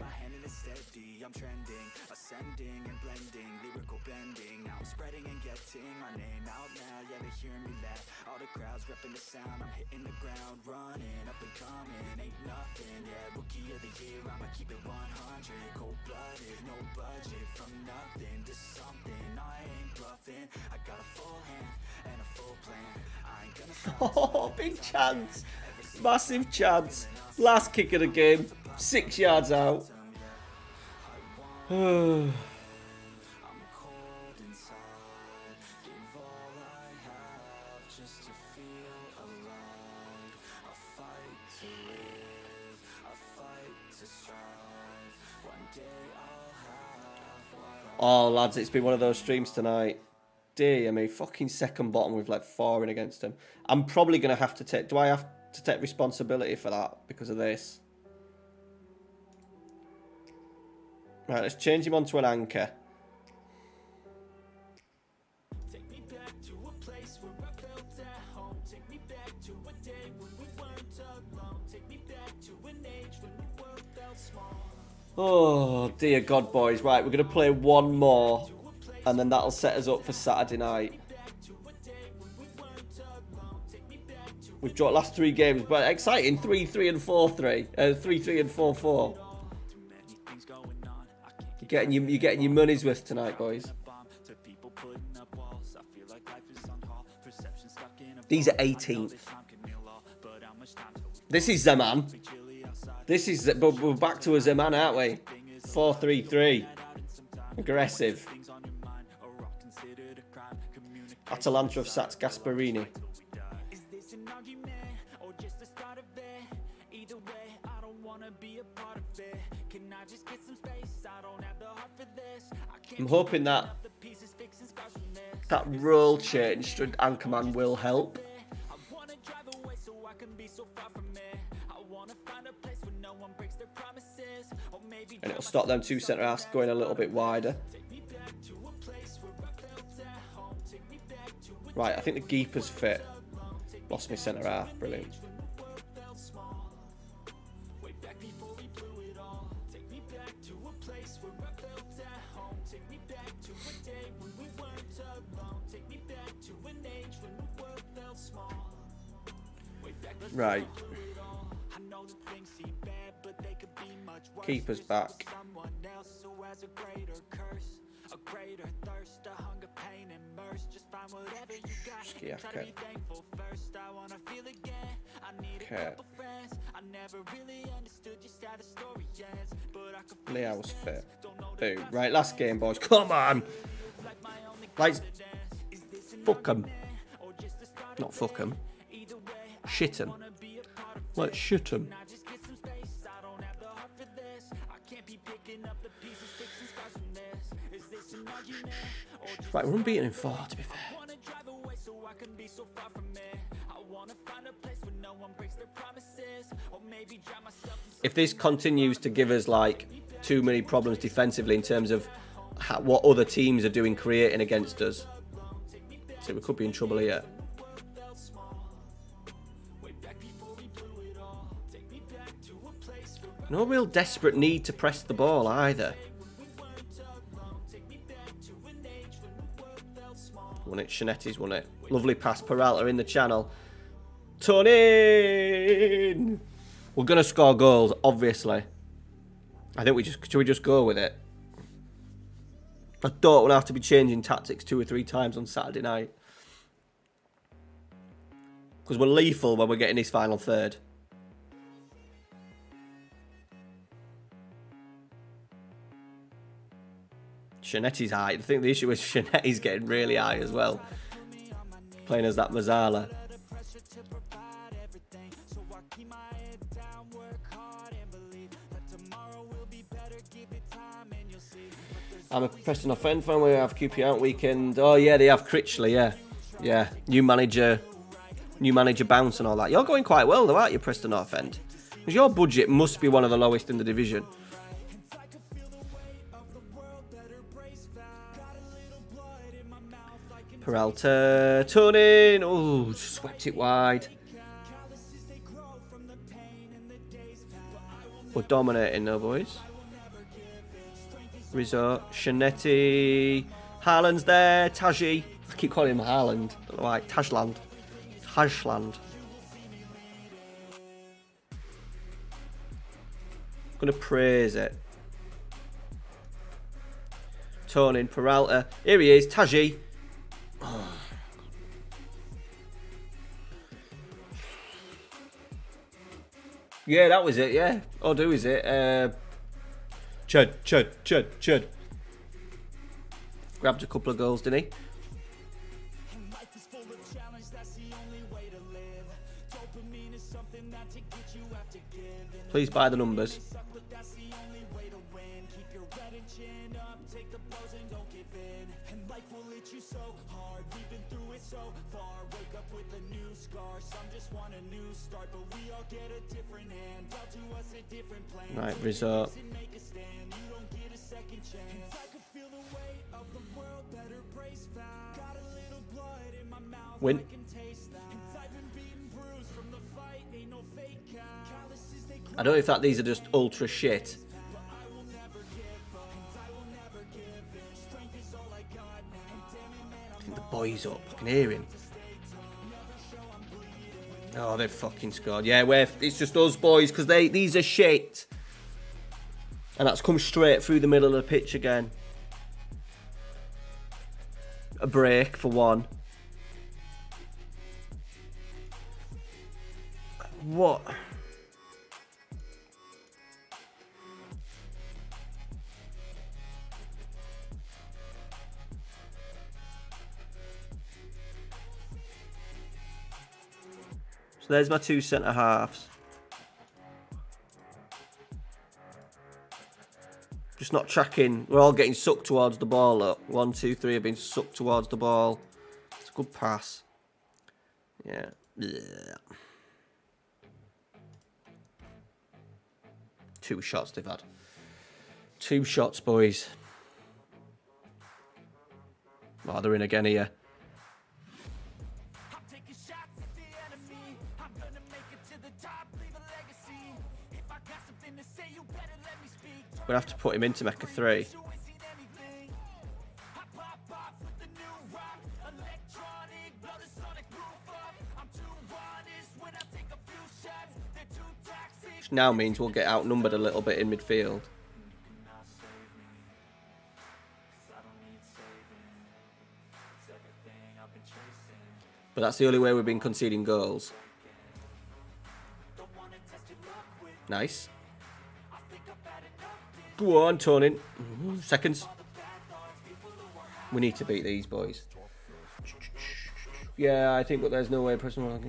Speaker 2: Oh, big chance. Massive chance. Last kick of the game. 6 yards out. Oh, lads, it's been one of those streams tonight. Dear me, fucking second bottom, we've let 4 in against them. I'm probably going to have to take... Do I have to take responsibility for that because of this? Right, let's change him onto an anchor. Oh, dear God, boys. Right, we're going to play one more, and then that'll set us up for Saturday night. We've dropped last 3 games, but exciting. 3-3 and 4-3. 3-3 and 4-4. You're getting your money's worth tonight, boys. These are 18th. This is Zeman. But we're back to a Zeman, aren't we? 4-3-3. Aggressive. Atalanta of Sats Gasparini. I'm hoping that role change to Anchorman will help. And it'll stop them two centre-halves going a little bit wider. Right, I think the keeper's fit. Lost my centre-half, brilliant. Right. Keeper's back. Okay. Leo's fit. Boom. Right, last game, boys. Come on! Like, fuck 'em. Not fuck 'em. Shit 'em. Let's shit 'em. Right, we're unbeaten in 4, to be fair. If this continues to give us, like, too many problems defensively in terms of what other teams are doing creating against us, so we could be in trouble here. No real desperate need to press the ball either. Won it. Shanetti's won it. Lovely pass. Peralta in the channel. Tony! We're going to score goals, obviously. I think should we just go with it? I don't want to have to be changing tactics 2 or 3 times on Saturday night. Because we're lethal when we're getting this final third. Shanetti's high. I think the issue is Shanetti's getting really high as well. Playing as that Mazzala. I'm a Preston North End fan. We have QPR weekend. Oh yeah, they have Critchley. Yeah. New manager bounce and all that. You're going quite well though, aren't you, Preston North End? Because your budget must be one of the lowest in the division. Peralta, turning. Oh, swept it wide. We're dominating though, boys. Rizzo, Shanetti, Haaland's there, Taji. I keep calling him Haaland. Don't know why. Tajland. Gonna praise it. Turning, Peralta. Here he is, Taji. Oh. Yeah, that was it, yeah. Oh, who is it? Chud. Grabbed a couple of goals, didn't he? Please buy the numbers. Right, Rizzo. Win. I don't know if these are just ultra shit. I think the boy's up. I can hear him. Oh, they've fucking scored. Yeah, it's just us boys because these are shit. And that's come straight through the middle of the pitch again. A break for one. What? So there's my 2 centre halves. Just not tracking. We're all getting sucked towards the ball. Look, 1, 2, 3 have been sucked towards the ball. It's a good pass. Yeah. 2 shots they've had. 2 shots, boys. Oh, they're in again here. We'll have to put him in to make a 3. Which now means we'll get outnumbered a little bit in midfield. But that's the only way we've been conceding goals. Nice. Go on, Tonin. Seconds. We need to beat these boys. Yeah, I think, but there's no way personal.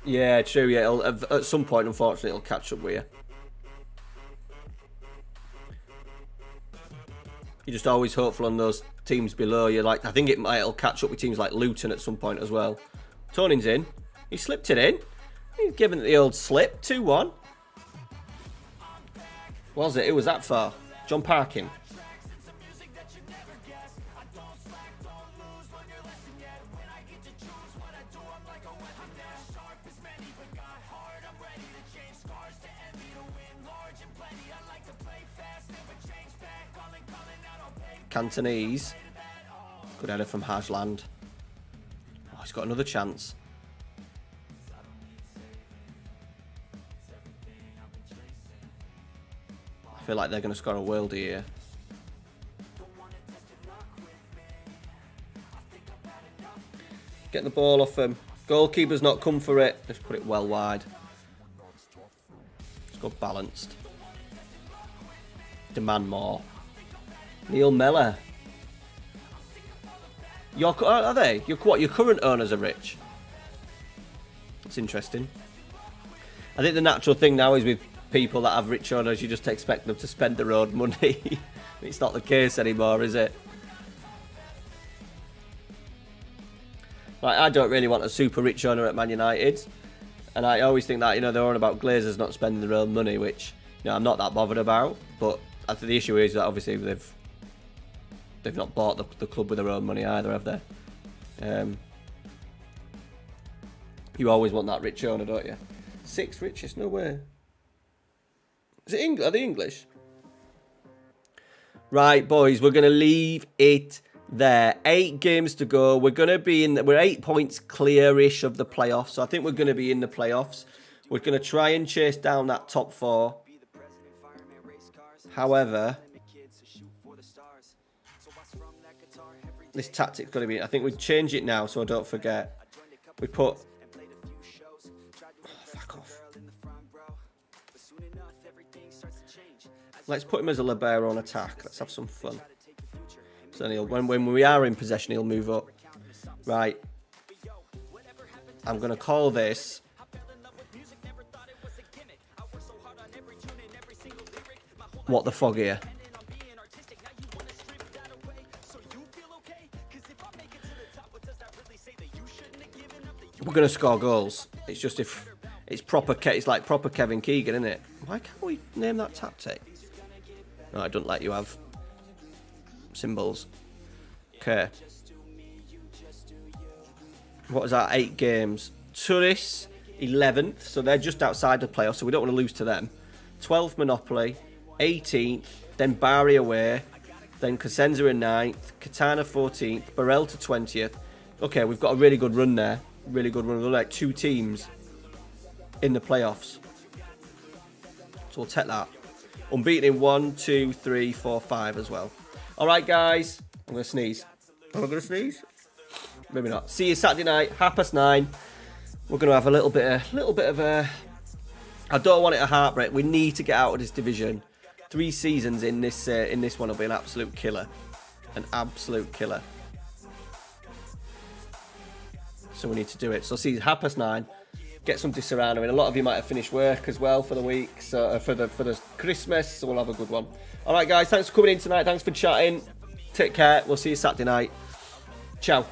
Speaker 2: Yeah, true. Yeah, at some point, unfortunately, it'll catch up with you. You're just always hopeful on those teams below you. Like, I think it'll catch up with teams like Luton at some point as well. Tonin's in. He slipped it in. He's given it the old slip. 2-1. Was it? It was that far. John Parkin. Cantonese. Good header from Hajland. Oh, he's got another chance. I feel like they're going to score a worldie here. Get the ball off him. Goalkeeper's not come for it. Let's put it well wide. Let's go balanced. Demand more. Neil Mellor. Are they? Your current owners are rich. It's interesting. I think the natural thing now is with people that have rich owners, you just expect them to spend their own money. It's not the case anymore, is it? Like, I don't really want a super rich owner at Man United, and I always think that, you know, they're on about Glazers not spending their own money, which, you know, I'm not that bothered about. But I think the issue is that obviously they've not bought the club with their own money either, have they? You always want that rich owner, don't you? 6th richest? No way. Is it English? Are they English? Right, boys, we're going to leave it there. 8 games to go. We're going to be we're 8 points clear-ish of the playoffs, so I think we're going to be in the playoffs. We're going to try and chase down that top 4. However, this tactic's got to be... I think we change it now, so I don't forget. We put... fuck off. Let's put him as a libero on attack. Let's have some fun. So then when we are in possession, he'll move up. Right. I'm going to call this... What the fog here? We're going to score goals. It's just if... It's proper... It's like proper Kevin Keegan, isn't it? Why can't we name that tactic? No, I don't let you have symbols. Okay. What was that? 8 games. Turris, 11th. So they're just outside the playoffs, so we don't want to lose to them. 12th Monopoly. 18th. Then Bari away. Then Cosenza in 9th. Katana 14th. Burrell to 20th. Okay, we've got a really good run there. Really good run. We're like 2 teams in the playoffs. So we'll take that. Unbeaten in 1, 2, 3, 4, 5 as well. Alright, guys. I'm going to sneeze. Am I going to sneeze? Maybe not. See you Saturday night, 9:30. We're going to have a little bit of a... I don't want it a heartbreak. We need to get out of this division. 3 seasons in this one will be an absolute killer. An absolute killer. So we need to do it. So see you 9:30. Get something surrounding. I mean, a lot of you might have finished work as well for the week, so for the Christmas. So we'll have a good one. All right, guys. Thanks for coming in tonight. Thanks for chatting. Take care. We'll see you Saturday night. Ciao.